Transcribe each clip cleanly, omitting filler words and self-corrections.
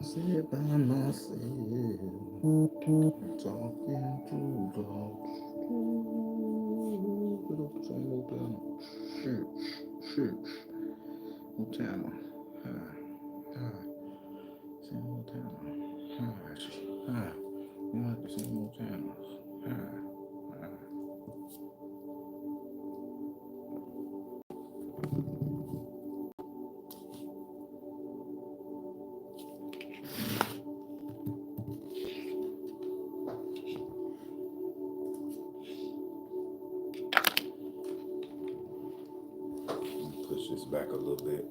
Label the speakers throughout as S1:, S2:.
S1: sit by myself, talking to the same old piano. Shit. Montana. Same Montana. You like the same Montana. Push this back a little bit.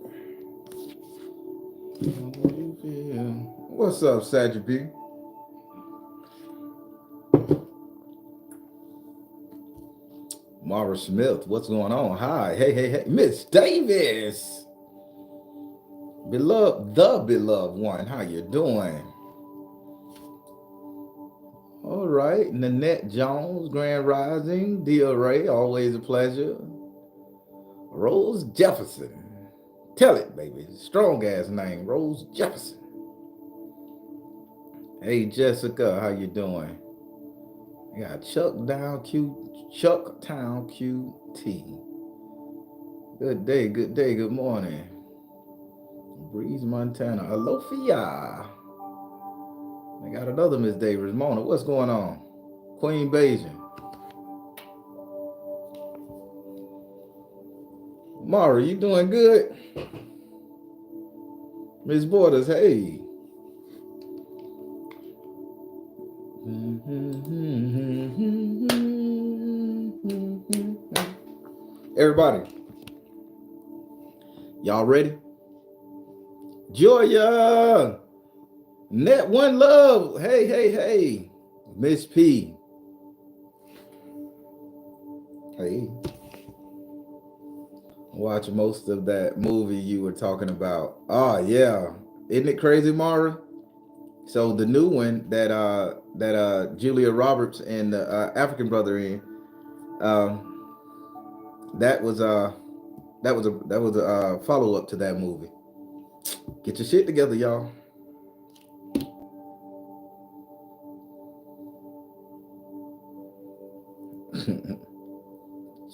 S1: What do you feel? What's up, Sajid B? Mara Smith, what's going on? Hi, hey, Miss Davis, beloved, the beloved one. How you doing? All right, Nanette Jones, Grand Rising, Dia Ray, always a pleasure. Rose Jefferson, tell it, baby, strong ass name, Rose Jefferson. Hey, Jessica, how you doing? We got Chuck Town QT. Good day, good morning. Breeze, Montana. Alofia. I got another Miss Davis. Mona, what's going on? Queen Beijing. Mara, you doing good? Miss Borders, hey. Everybody, y'all ready? Joya, Net One Love, hey, Miss P, hey. Watch most of that movie you were talking about. Oh yeah, isn't it crazy, Mara? So the new one that Julia Roberts and the African brother in, that was a follow up to that movie. Get your shit together, y'all.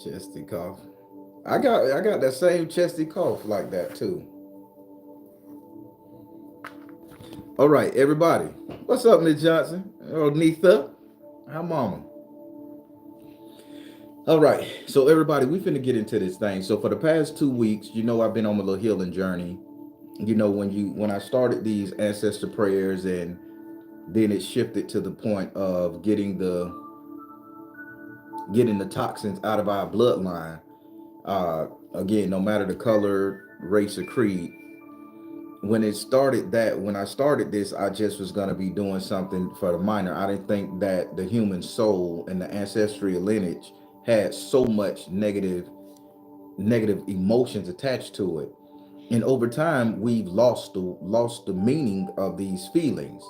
S1: Chesty cough. I got that same chesty cough like that too. All right, everybody. What's up, Miss Johnson? Oh, Neetha. How mama? All right, so everybody, we finna get into this thing. So for the past 2 weeks, I've been on a little healing journey. When I started these ancestor prayers, and then it shifted to the point of getting the toxins out of our bloodline. Again, no matter the color, race, or creed. When I started this, I just was gonna be doing something for the minor. I didn't think that the human soul and the ancestral lineage had so much negative emotions attached to it. And over time, we've lost the meaning of these feelings.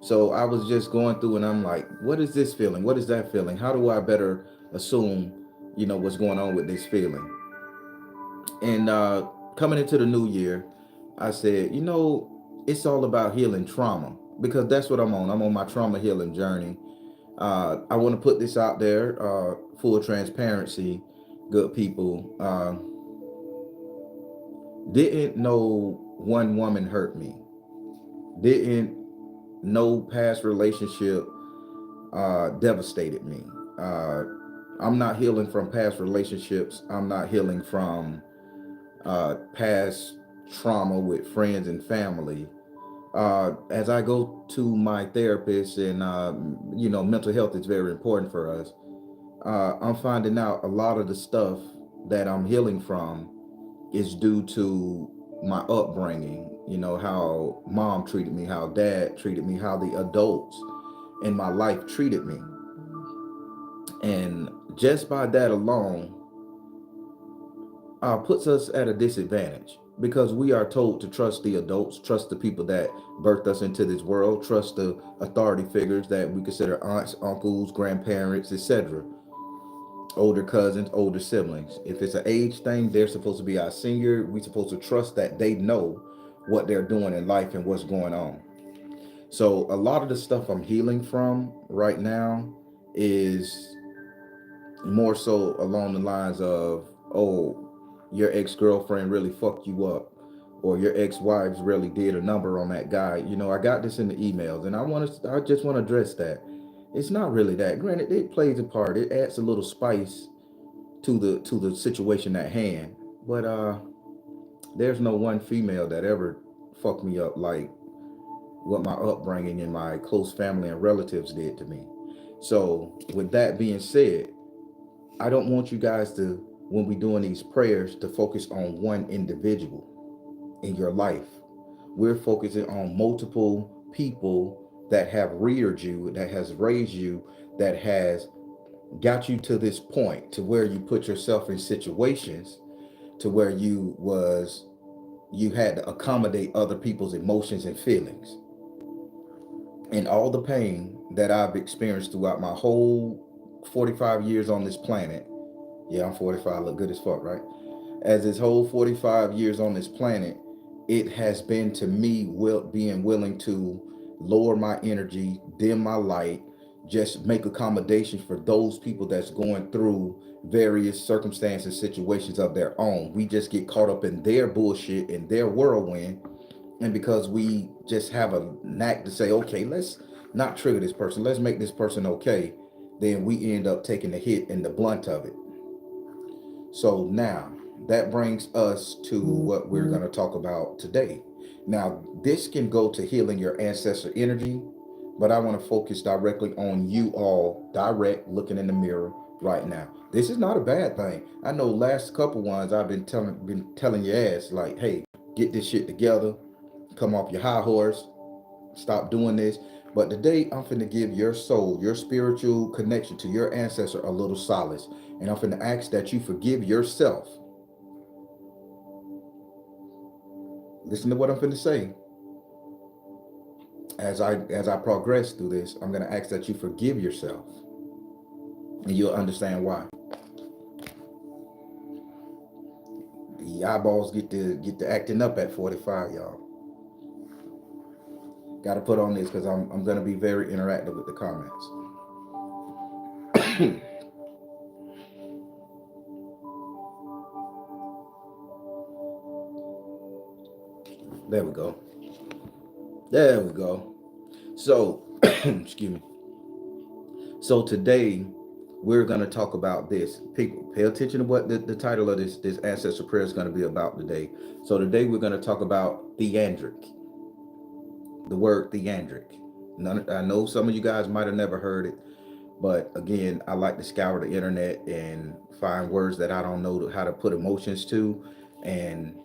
S1: So I was just going through, and I'm like, what is this feeling? What is that feeling? How do I better assume, what's going on with this feeling? And coming into the new year, I said, it's all about healing trauma, because that's what I'm on. I'm on my trauma healing journey. I want to put this out there, full transparency, good people. Didn't know one woman hurt me. Didn't know past relationship devastated me. I'm not healing from past relationships. I'm not healing from past trauma with friends and family. As I go to my therapist, and mental health is very important for us. I'm finding out a lot of the stuff that I'm healing from is due to my upbringing. How mom treated me, how dad treated me, how the adults in my life treated me. And just by that alone, puts us at a disadvantage, because we are told to trust the adults, trust the people that birthed us into this world, trust the authority figures that we consider aunts, uncles, grandparents, etc. Older cousins, older siblings. If it's an age thing, they're supposed to be our senior. We're supposed to trust that they know what they're doing in life and what's going on. So a lot of the stuff I'm healing from right now is more so along the lines of, oh, your ex-girlfriend really fucked you up, or your ex-wives really did a number on that guy. I got this in the emails, and I just want to address that. It's not really that. Granted, it plays a part. It adds a little spice to the situation at hand. But there's no one female that ever fucked me up like what my upbringing and my close family and relatives did to me. So with that being said, I don't want you guys to, when we doing these prayers, to focus on one individual in your life. We're focusing on multiple people that have reared you, that has raised you, that has got you to this point to where you put yourself in situations to where you had to accommodate other people's emotions and feelings. And all the pain that I've experienced throughout my whole 45 years on this planet. Yeah, I'm 45, look good as fuck, right? As this whole 45 years on this planet, it has been to me being willing to lower my energy, dim my light, just make accommodations for those people that's going through various circumstances, situations of their own. We just get caught up in their bullshit, in their whirlwind. And because we just have a knack to say, okay, let's not trigger this person, let's make this person okay, then we end up taking the hit and the blunt of it. So now that brings us to what we're going to talk about today. Now, this can go to healing your ancestor energy, but I want to focus directly on you all, direct, looking in the mirror right now. This is not a bad thing. I know last couple ones I've been telling your ass like, hey, get this shit together, come off your high horse, stop doing this. But today I'm finna give your soul, your spiritual connection to your ancestor a little solace. And I'm finna ask that you forgive yourself. Listen to what I'm finna say. As I progress through this, I'm gonna ask that you forgive yourself. And you'll understand why. The eyeballs get to acting up at 45, y'all. Gotta put on this because I'm gonna be very interactive with the comments. There we go. There we go. So, excuse me. So today we're going to talk about this. People, pay attention to what the title of this ancestor prayer is going to be about today. So today we're going to talk about theandric. The word theandric. I know some of you guys might have never heard it, but again, I like to scour the internet and find words that I don't know how to put emotions to, and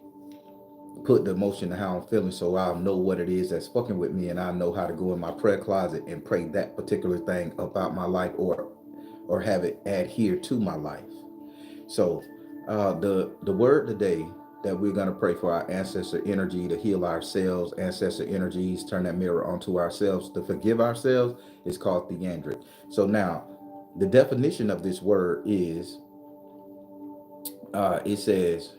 S1: put the emotion to how I'm feeling, so I'll know what it is that's fucking with me, and I know how to go in my prayer closet and pray that particular thing about my life, or have it adhere to my life. So the word today that we're going to pray for our ancestor energy to heal ourselves, ancestor energies, turn that mirror onto ourselves, to forgive ourselves, is called theandric. So now the definition of this word is, it says,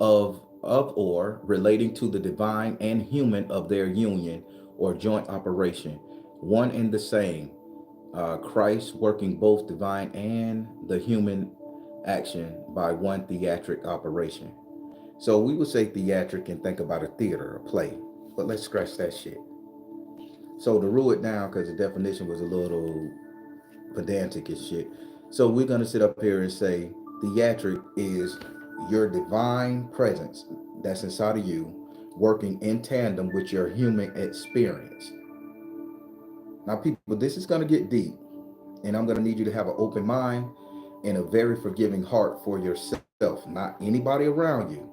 S1: of or relating to the divine and human of their union or joint operation, one and the same, Christ working both divine and the human action by one theatric operation. So we would say theatric and think about a theater, a play, but let's scratch that shit. So to rule it down, because the definition was a little pedantic as shit. So we're going to sit up here and say theatric is your divine presence that's inside of you working in tandem with your human experience. Now, people, this is going to get deep, and I'm going to need you to have an open mind and a very forgiving heart for yourself, not anybody around you.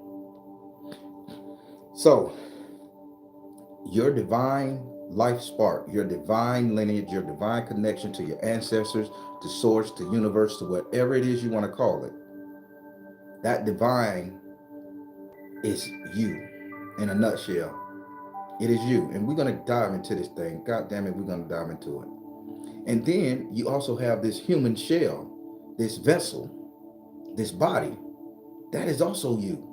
S1: So, your divine life spark, your divine lineage, your divine connection to your ancestors, to source, to universe, to whatever it is you want to call it, that divine is you in a nutshell. It is you. And we're going to dive into this thing. God damn it, we're going to dive into it. And then you also have this human shell, this vessel, this body. That is also you.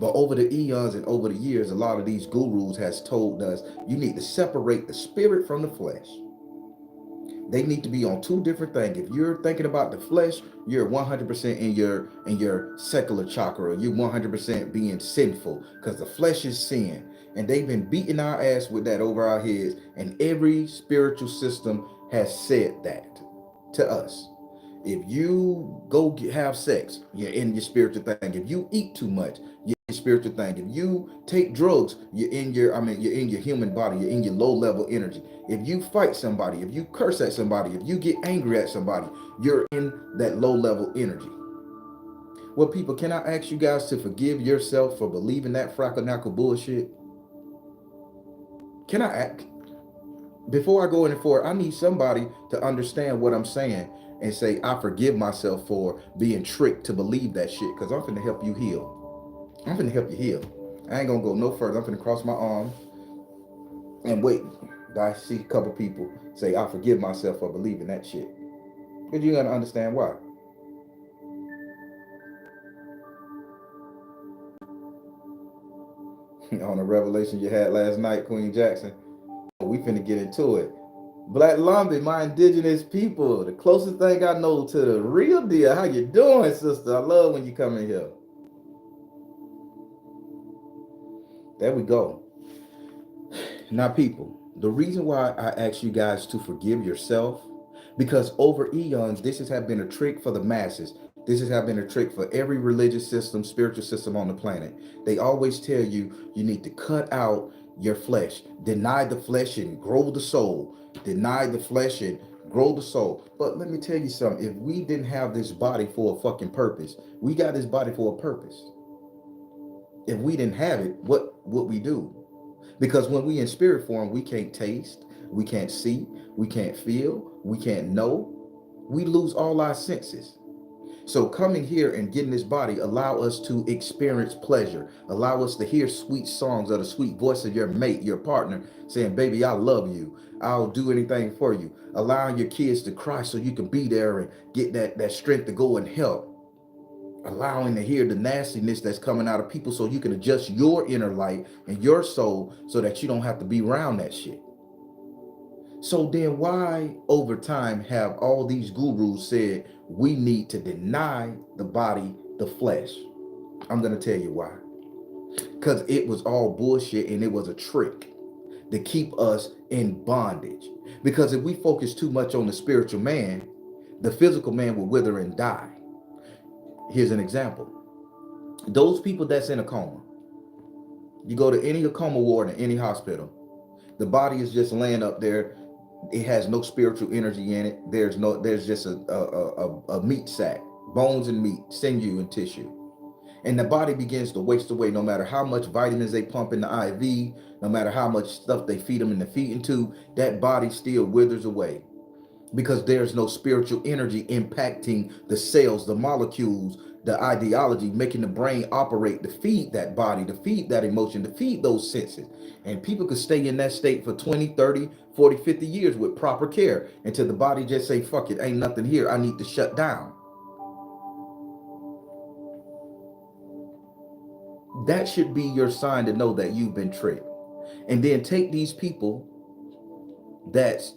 S1: But over the eons and over the years, a lot of these gurus has told us you need to separate the spirit from the flesh. They need to be on two different things. If you're thinking about the flesh, you're 100% in your secular chakra. You're 100% being sinful because the flesh is sin. And they've been beating our ass with that over our heads. And every spiritual system has said that to us. If you have sex, you're in your spiritual thing. If you eat too much, you're in your spiritual thing. If you take drugs, you're in your human body, you're in your low level energy. If you fight somebody, if you curse at somebody, if you get angry at somebody, you're in that low level energy. Well, people, can I ask you guys to forgive yourself for believing that frackalnackle bullshit? Can I act? Before I go any further, I need somebody to understand what I'm saying and say, I forgive myself for being tricked to believe that shit, because I'm finna help you heal. I'm finna help you heal. I ain't gonna go no further. I'm finna cross my arms and wait. I see a couple people say, I forgive myself for believing that shit. But you gotta understand why. On the revelation you had last night, Queen Jackson, we finna get into it. Black Lumbee, my indigenous people, the closest thing I know to the real deal. How you doing, sister? I love when you come in here. There we go. Now, people, the reason why I ask you guys to forgive yourself, because over eons, this has been a trick for the masses. This has been a trick for every religious system, spiritual system on the planet. They always tell you you need to cut out your flesh, deny the flesh and grow the soul, deny the flesh and grow the soul. But let me tell you something. If we didn't have this body for a fucking purpose, we got this body for a purpose. If we didn't have it, what would we do? Because when we in spirit form, we can't taste, we can't see, we can't feel, we can't know. We lose all our senses. So coming here and getting this body allow us to experience pleasure, allow us to hear sweet songs or the sweet voice of your mate, your partner, saying, baby, I love you. I'll do anything for you. Allowing your kids to cry so you can be there and get that strength to go and help. Allowing to hear the nastiness that's coming out of people so you can adjust your inner light and your soul so that you don't have to be around that shit. So then why over time have all these gurus said we need to deny the body, the flesh? I'm going to tell you why. Because it was all bullshit and it was a trick to keep us in bondage. Because if we focus too much on the spiritual man, the physical man will wither and die. Here's an example. Those people that's in a coma, you go to any coma ward in any hospital, the body is just laying up there. It has no spiritual energy in it. There's just a meat sack, bones and meat, sinew and tissue. And the body begins to waste away no matter how much vitamins they pump in the IV, no matter how much stuff they feed them in the feeding tube, that body still withers away because there's no spiritual energy impacting the cells, the molecules, the ideology, making the brain operate to feed that body, to feed that emotion, to feed those senses. And people could stay in that state for 20, 30, 40, 50 years with proper care until the body just say, fuck it, ain't nothing here, I need to shut down. That should be your sign to know that you've been tricked. And then take these people that's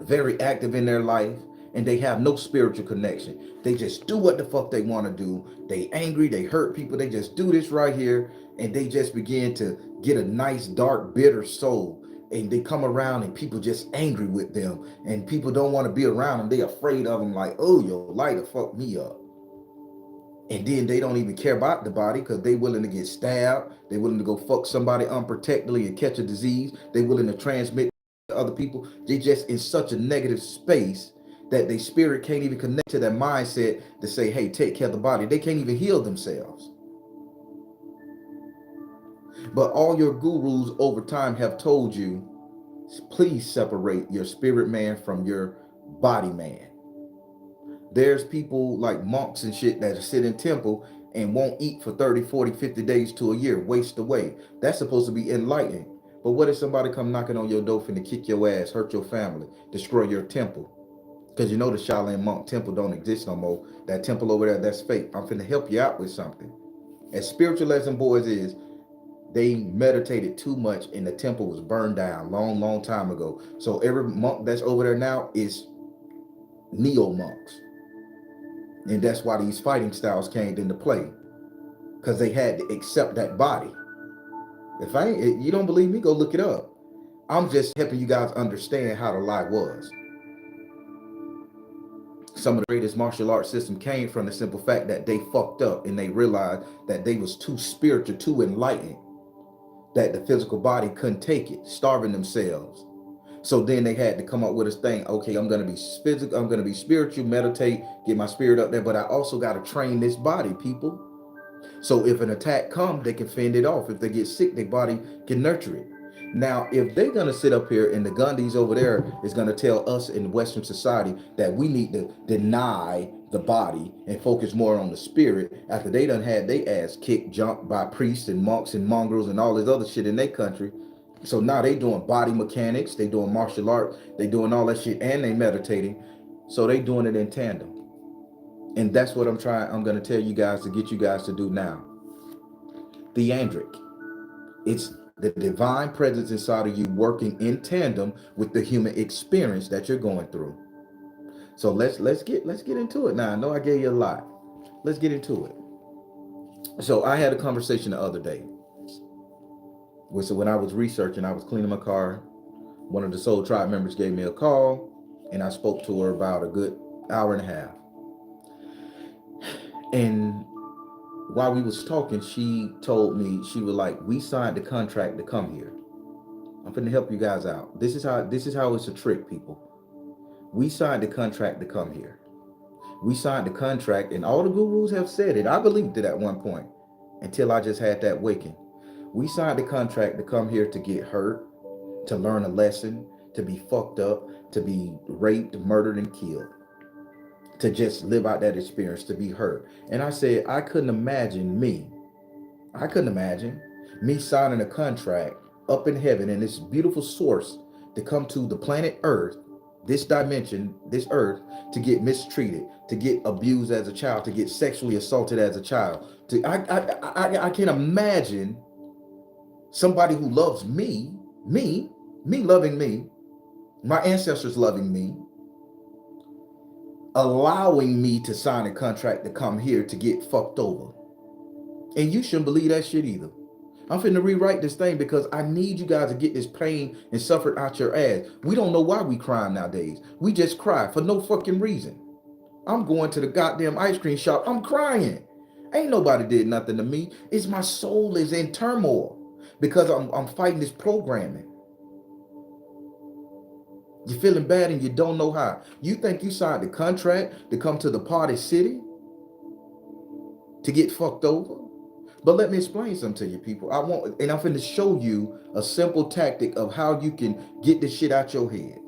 S1: very active in their life and they have no spiritual connection. They just do what the fuck they want to do. They angry, they hurt people, they just do this right here and they just begin to get a nice dark bitter soul, and they come around and people just angry with them and people don't want to be around them. They afraid of them, like, oh, your light will fuck me up. And then they don't even care about the body because they willing to get stabbed. They willing to go fuck somebody unprotectedly and catch a disease. They willing to transmit to other people. They just in such a negative space that their spirit can't even connect to that mindset to say, hey, take care of the body. They can't even heal themselves. But all your gurus over time have told you, please separate your spirit man from your body man. There's people like monks and shit that sit in temple and won't eat for 30, 40, 50 days to a year, waste away. That's supposed to be enlightening. But what if somebody come knocking on your door finna kick your ass, hurt your family, destroy your temple? Because you know the Shaolin monk temple don't exist no more. That temple over there, that's fake. I'm finna help you out with something. As spiritual as them boys is, they meditated too much and the temple was burned down long time ago. So every monk that's over there now is neo monks. And that's why these fighting styles came into play. Because they had to accept that body. If I ain't, you don't believe me, go look it up. I'm just helping you guys understand how the lie was. Some of the greatest martial arts system came from the simple fact that they fucked up and they realized that they was too spiritual, too enlightened, that the physical body couldn't take it, starving themselves. So then they had to come up with this thing. Okay, I'm gonna be physical, I'm gonna be spiritual, meditate, get my spirit up there, but I also gotta train this body, people. So if an attack comes, they can fend it off. If they get sick, their body can nurture it. Now, if they're gonna sit up here and the Gandhis over there is gonna tell us in Western society that we need to deny the body and focus more on the spirit after they done had their ass kicked, jumped by priests and monks and mongrels and all this other shit in their country. So now they doing body mechanics, they doing martial art, they doing all that shit, and they meditating. So they doing it in tandem. And that's what I'm gonna tell you guys to get you guys to do now. Theandric. It's the divine presence inside of you working in tandem with the human experience that you're going through. So let's get into it now. I know I gave you a lot. Let's get into it. So I had a conversation the other day. So when I was researching, I was cleaning my car. One of the Soul Tribe members gave me a call, and I spoke to her about a good hour and a half. And while we was talking, she told me, she was like, we signed the contract to come here. I'm finna help you guys out. This is how it's a trick, people. We signed the contract to come here. We signed the contract, and all the gurus have said it. I believed it at one point until I just had that waking. We signed the contract to come here to get hurt, to learn a lesson, to be fucked up, to be raped, murdered, and killed, to just live out that experience, to be hurt. And I said, I couldn't imagine me signing a contract up in heaven in this beautiful source to come to the planet Earth, this dimension, this Earth, to get mistreated, to get abused as a child, to get sexually assaulted as a child. I can't imagine somebody who loves me loving me, my ancestors loving me, allowing me to sign a contract to come here to get fucked over. And you shouldn't believe that shit either. I'm finna rewrite this thing because I need you guys to get this pain and suffering out your ass. We don't know why we crying nowadays. We just cry for no fucking reason. I'm going to the goddamn ice cream shop. I'm crying. Ain't nobody did nothing to me. It's my soul is in turmoil because I'm fighting this programming. You're feeling bad and you don't know how. You think you signed the contract to come to the party city to get fucked over? But let me explain something to you, people. I'm finna show you a simple tactic of how you can get this shit out your head.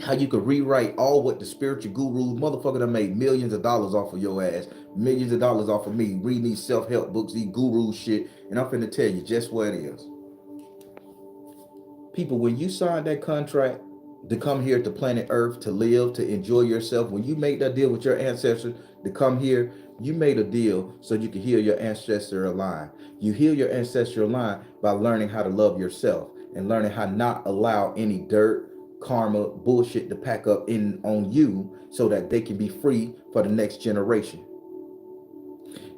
S1: How you can rewrite all what the spiritual gurus, motherfucker, that made millions of dollars off of your ass, millions of dollars off of me, reading these self-help books, these gurus shit, and I'm finna tell you just what it is. People, when you sign that contract to come here to planet Earth, to live, to enjoy yourself, when you make that deal with your ancestors to come here, you made a deal so you can heal your ancestral line. You heal your ancestral line by learning how to love yourself and learning how not allow any dirt, karma, bullshit to pack up in on you so that they can be free for the next generation.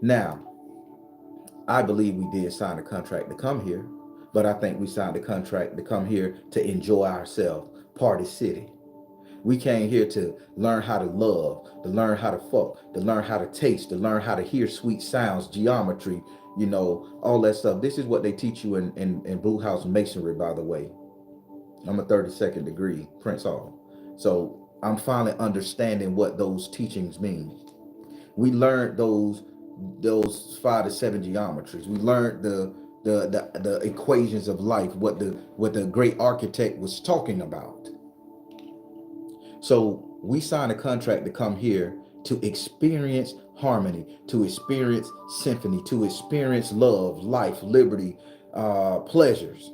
S1: Now, I believe we did sign a contract to come here, but I think we signed a contract to come here to enjoy ourselves, Party City. We came here to learn how to love, to learn how to fuck, to learn how to taste, to learn how to hear sweet sounds, geometry, all that stuff. This is what they teach you in Blue House Masonry, by the way. I'm a 32nd degree Prince Hall. So I'm finally understanding what those teachings mean. We learned those 5 to 7 geometries. We learned the equations of life, what the great architect was talking about. So we signed a contract to come here to experience harmony, to experience symphony, to experience love, life, liberty, pleasures.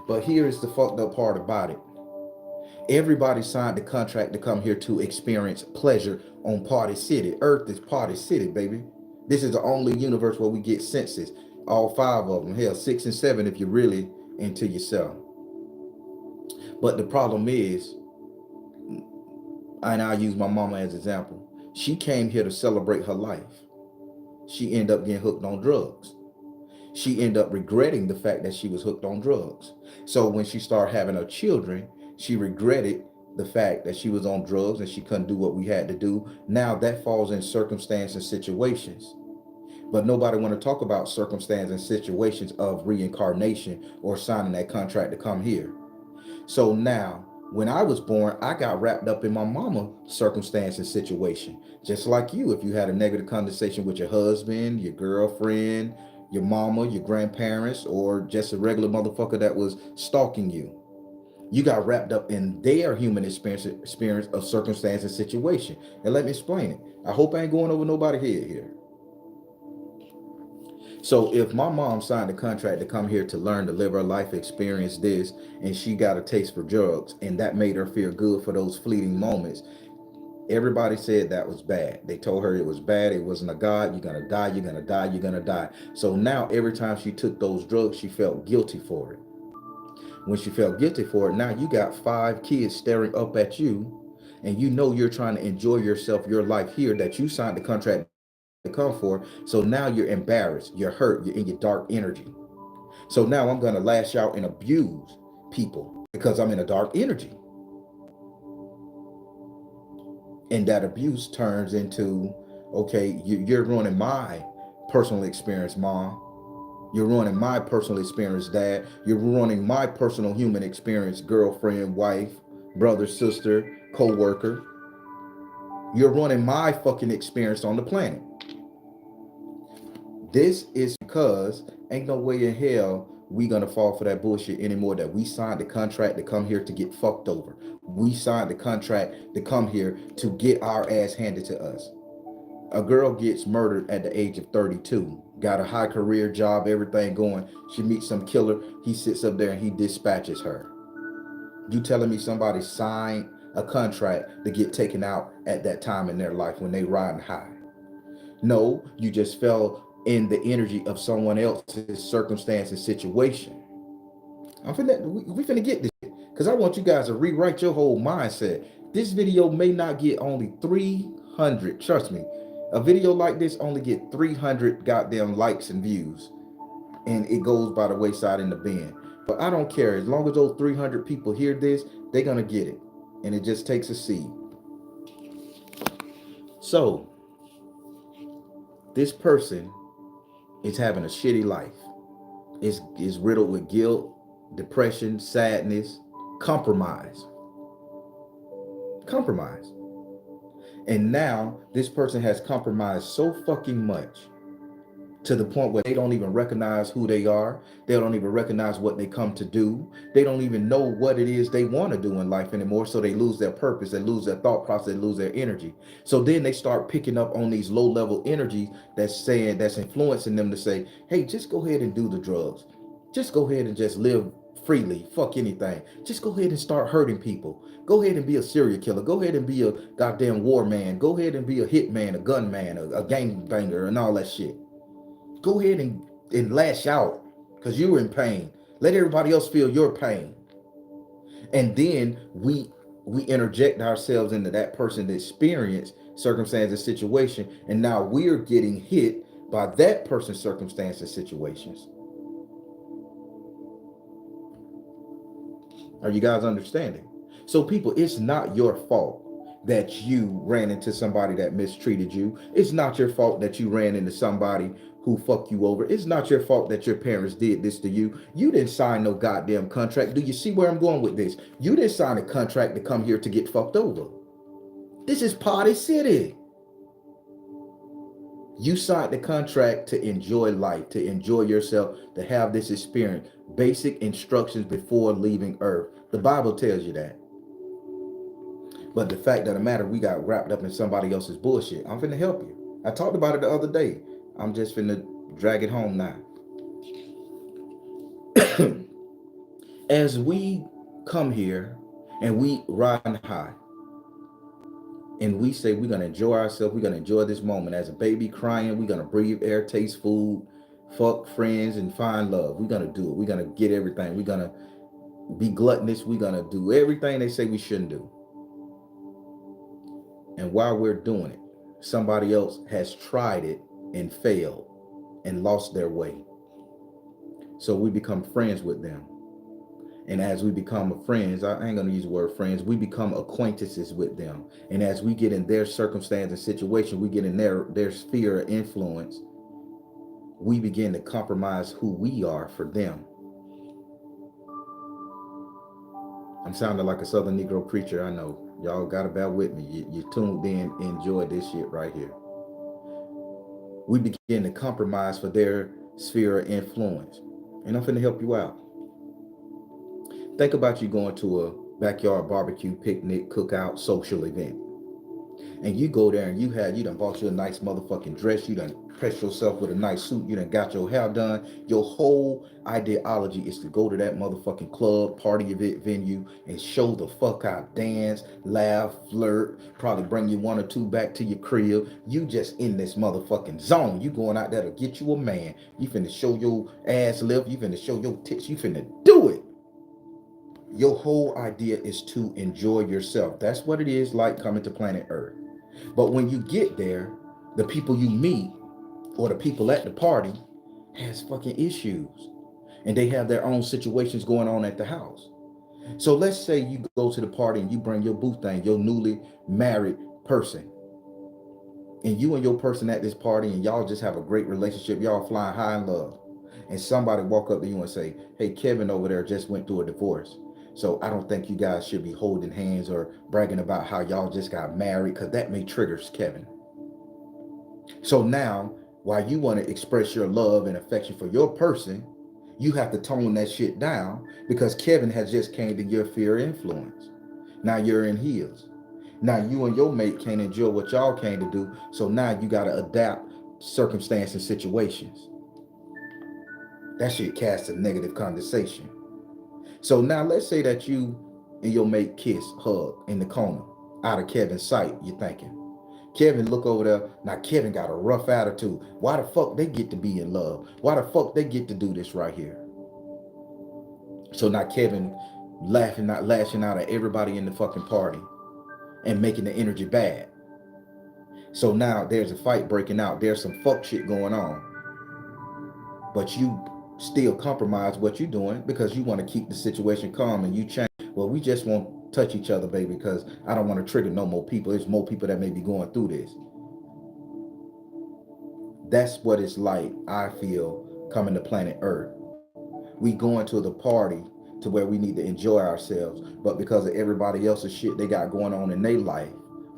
S1: But here is the fucked up part about it. Everybody signed the contract to come here to experience pleasure on Party City. Earth is Party City, baby. This is the only universe where we get senses, all five of them, hell, six and seven if you're really into yourself. But the problem is, and I'll use my mama as an example, she came here to celebrate her life. She ended up getting hooked on drugs. She ended up regretting the fact that she was hooked on drugs. So when she started having her children, she regretted the fact that she was on drugs and she couldn't do what we had to do. Now that falls in circumstance and situations. But nobody want to talk about circumstance and situations of reincarnation or signing that contract to come here. So now, when I was born, I got wrapped up in my mama circumstance and situation. Just like you, if you had a negative conversation with your husband, your girlfriend, your mama, your grandparents, or just a regular motherfucker that was stalking you. You got wrapped up in their human experience of circumstance and situation. And let me explain it. I hope I ain't going over nobody's head here. So if my mom signed a contract to come here to learn to live her life, experience this, and she got a taste for drugs, and that made her feel good for those fleeting moments, everybody said that was bad. They told her it was bad. It wasn't a God. You're going to die. You're going to die. You're going to die. So now every time she took those drugs, she felt guilty for it. When she felt guilty for it, now you got 5 kids staring up at you, and you know you're trying to enjoy yourself, your life here that you signed the contract to come for. So now you're embarrassed, you're hurt, you're in your dark energy. So now I'm going to lash out and abuse people because I'm in a dark energy. And that abuse turns into, okay, you're ruining my personal experience, mom. You're ruining my personal experience, dad. You're ruining my personal human experience, girlfriend, wife, brother, sister, co-worker. You're ruining my fucking experience on the planet. This is because ain't no way in hell we gonna fall for that bullshit anymore, that we signed the contract to come here to get fucked over. We signed the contract to come here to get our ass handed to us. A girl gets murdered at the age of 32, got a high career job, everything going. She meets some killer. He sits up there and he dispatches her. You telling me somebody signed a contract to get taken out at that time in their life when they riding high? No, you just fell in the energy of someone else's circumstance and situation. We finna get this because I want you guys to rewrite your whole mindset. This video may not get only 300. Trust me, a video like this only get 300 goddamn likes and views, and it goes by the wayside in the bin. But I don't care. As long as those 300 people hear this, they're gonna get it, and it just takes a seed. So this person is having a shitty life. Is riddled with guilt, depression, sadness, compromise. Compromise. And now this person has compromised so fucking much to the point where they don't even recognize who they are. They don't even recognize what they come to do. They don't even know what it is they want to do in life anymore. So they lose their purpose, they lose their thought process, they lose their energy. So then they start picking up on these low level energies that's influencing them to say, hey, just go ahead and do the drugs. Just go ahead and just live freely. Fuck anything. Just go ahead and start hurting people. Go ahead and be a serial killer. Go ahead and be a goddamn war man. Go ahead and be a hitman, a gunman, a gangbanger, and all that shit. Go ahead and lash out because you're in pain. Let everybody else feel your pain. And then we interject ourselves into that person's experience, circumstance, and situation. And now we're getting hit by that person's circumstance and situations. Are you guys understanding? So people, it's not your fault that you ran into somebody that mistreated you. It's not your fault that you ran into somebody who fucked you over. It's not your fault that your parents did this to you. You didn't sign no goddamn contract. Do you see where I'm going with this? You didn't sign a contract to come here to get fucked over. This is Party City. You signed the contract to enjoy life, to enjoy yourself, to have this experience. Basic instructions before leaving Earth. The Bible tells you that. But the fact of the matter, we got wrapped up in somebody else's bullshit. I'm finna help you. I talked about it the other day. I'm just finna drag it home now. As we come here and we ride high, And we say we're gonna enjoy ourselves, we're gonna enjoy this moment. As a baby crying, we're gonna breathe air, taste food, fuck friends, and find love. We're gonna do it. We're gonna get everything. We're gonna be gluttonous. We're gonna do everything they say we shouldn't do. And while we're doing it, somebody else has tried it and failed and lost their way. So we become friends with them. And as we become friends, I ain't gonna use the word friends, we become acquaintances with them. And as we get in their circumstance and situation, we get in their sphere of influence, we begin to compromise who we are for them. I'm sounding like a Southern Negro preacher, I know. Y'all gotta bear with me. You tuned in, enjoy this shit right here. We begin to compromise for their sphere of influence. And I'm finna help you out. Think about you going to a backyard barbecue, picnic, cookout, social event. And you go there and you done bought you a nice motherfucking dress, you done pressed yourself with a nice suit, you done got your hair done. Your whole ideology is to go to that motherfucking club, party event venue, and show the fuck out, dance, laugh, flirt, probably bring you one or two back to your crib. You just in this motherfucking zone. You going out there to get you a man. You finna show your ass lift, you finna show your tits, you finna do it. Your whole idea is to enjoy yourself. That's what it is like coming to planet Earth. But when you get there, the people you meet or the people at the party has fucking issues. And they have their own situations going on at the house. So let's say you go to the party and you bring your boo thing, your newly married person. And you and your person at this party and y'all just have a great relationship. Y'all flying high in love. And somebody walk up to you and say, hey, Kevin over there just went through a divorce. So I don't think you guys should be holding hands or bragging about how y'all just got married, because that may trigger Kevin. So now, while you want to express your love and affection for your person, you have to tone that shit down because Kevin has just came to your fear influence. Now you're in his. Now you and your mate can't enjoy what y'all came to do. So now you got to adapt circumstance and situations. That shit casts a negative connotation. So now let's say that you and your mate kiss, hug in the corner, out of Kevin's sight, you're thinking. Kevin look over there. Now Kevin got a rough attitude. Why the fuck they get to be in love? Why the fuck they get to do this right here? So now Kevin lashing out at everybody in the fucking party and making the energy bad. So now there's a fight breaking out. There's some fuck shit going on. But you still compromise what you're doing because you want to keep the situation calm and you change. Well, we just won't touch each other, baby, because I don't want to trigger no more people. There's more people that may be going through this. That's what it's like, I feel, coming to planet Earth. We going to the party to where we need to enjoy ourselves, but because of everybody else's shit they got going on in their life,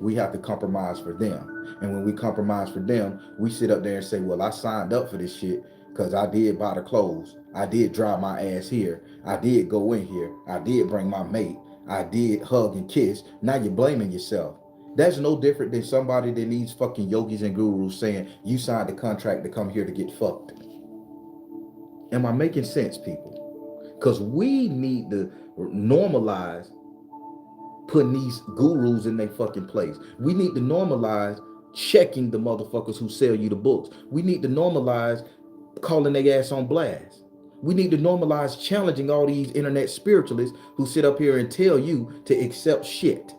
S1: we have to compromise for them. And when we compromise for them, we sit up there and say, well, I signed up for this shit because I did buy the clothes. I did drive my ass here. I did go in here. I did bring my mate. I did hug and kiss. Now you're blaming yourself. That's no different than somebody that needs fucking yogis and gurus saying you signed a contract to come here to get fucked. Am I making sense, people? Because we need to normalize putting these gurus in their fucking place. We need to normalize checking the motherfuckers who sell you the books. We need to normalize calling their ass on blast. We need to normalize challenging all these internet spiritualists who sit up here and tell you to accept shit.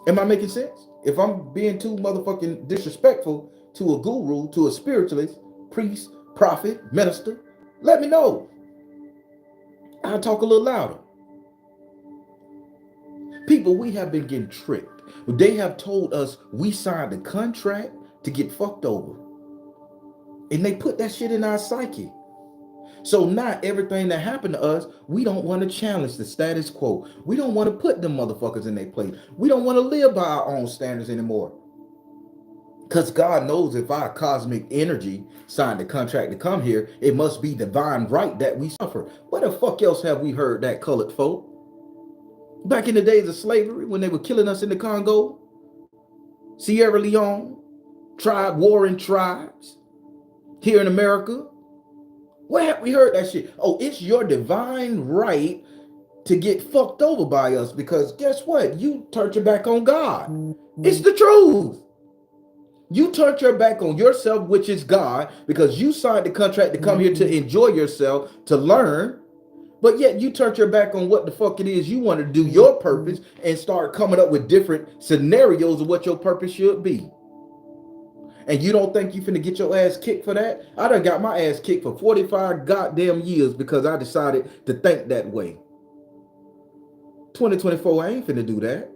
S1: Am I making sense? If I'm being too motherfucking disrespectful to a guru, to a spiritualist, priest, prophet, minister, let me know. I'll talk a little louder. People, we have been getting tricked. They have told us we signed a contract to get fucked over. And they put that shit in our psyche. So now everything that happened to us, we don't want to challenge the status quo. We don't want to put them motherfuckers in their place. We don't want to live by our own standards anymore. Because God knows if our cosmic energy signed a contract to come here, it must be divine right that we suffer. What the fuck else have we heard that, colored folk? Back in the days of slavery, when they were killing us in the Congo, Sierra Leone, warring tribes, here in America, where have we heard that shit? Oh, it's your divine right to get fucked over by us, because guess what? You turned your back on God. It's the truth. You turned your back on yourself, which is God, because you signed the contract to come here to enjoy yourself, to learn. But yet you turned your back on what the fuck it is you want to do, your purpose, and start coming up with different scenarios of what your purpose should be. And you don't think you finna get your ass kicked for that? I done got my ass kicked for 45 goddamn years because I decided to think that way. 2024, I ain't finna do that.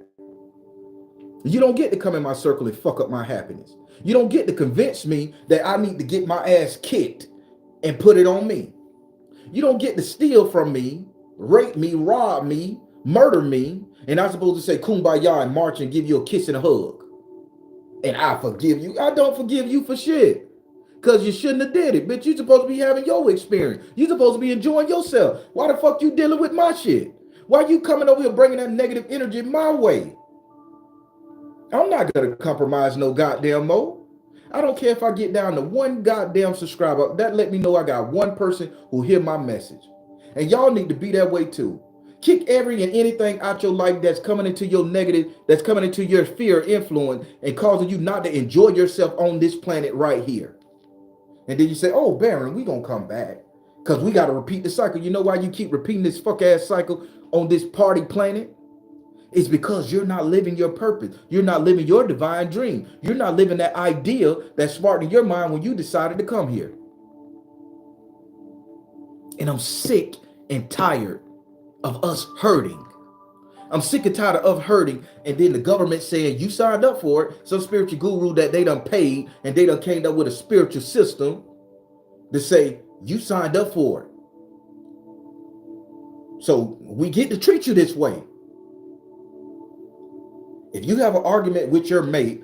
S1: You don't get to come in my circle and fuck up my happiness. You don't get to convince me that I need to get my ass kicked and put it on me. You don't get to steal from me, rape me, rob me, murder me, and I'm supposed to say kumbaya and march and give you a kiss and a hug. And I forgive you. I don't forgive you for shit. Because you shouldn't have did it. Bitch, you supposed to be having your experience. You supposed to be enjoying yourself. Why the fuck you dealing with my shit? Why you coming over here bringing that negative energy my way? I'm not going to compromise no goddamn more. I don't care if I get down to one goddamn subscriber. That let me know I got one person who hear my message. And y'all need to be that way too. Kick every and anything out your life that's coming into your negative, that's coming into your sphere of influence and causing you not to enjoy yourself on this planet right here. And then you say, oh, Baron, we gonna come back. Because we got to repeat the cycle. You know why you keep repeating this fuck ass cycle on this party planet? It's because you're not living your purpose. You're not living your divine dream. You're not living that idea that sparked in your mind when you decided to come here. And I'm sick and tired of us hurting. I'm sick and tired of hurting, and then the government saying you signed up for it. Some spiritual guru that they done paid, and they done came up with a spiritual system to say you signed up for it. So we get to treat you this way. If you have an argument with your mate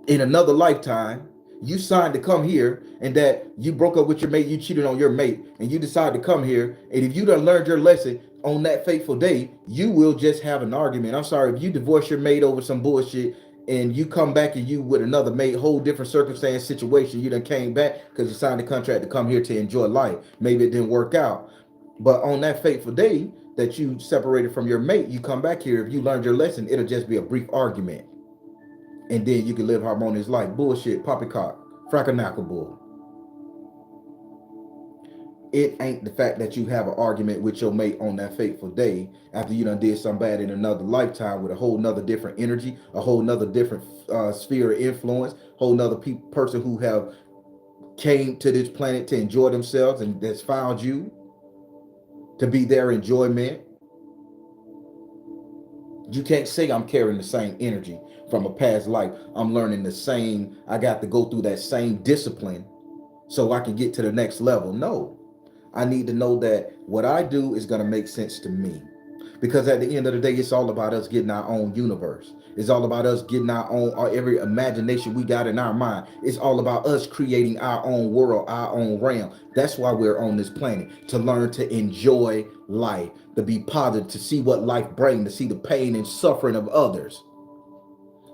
S1: in another lifetime, you signed to come here, and that you broke up with your mate, you cheated on your mate, and you decide to come here, and if you done learned your lesson on that fateful day, you will just have an argument. I'm sorry, if you divorce your mate over some bullshit and you come back and you with another mate, whole different circumstance, situation, you done came back because you signed a contract to come here to enjoy life. Maybe it didn't work out. But on that fateful day that you separated from your mate, you come back here, if you learned your lesson, it'll just be a brief argument. And then you can live harmonious life. Bullshit, poppycock, frackanakle bull. It ain't the fact that you have an argument with your mate on that fateful day after you done did something bad in another lifetime with a whole nother different energy, a whole nother different sphere of influence, whole nother person who have came to this planet to enjoy themselves and that's found you to be their enjoyment. You can't say I'm carrying the same energy from a past life. I'm learning the same. I got to go through that same discipline so I can get to the next level. No. I need to know that what I do is going to make sense to me. Because at the end of the day, it's all about us getting our own universe. It's all about us getting our own, every imagination we got in our mind. It's all about us creating our own world, our own realm. That's why we're on this planet, to learn to enjoy life, to be positive, to see what life brings, to see the pain and suffering of others.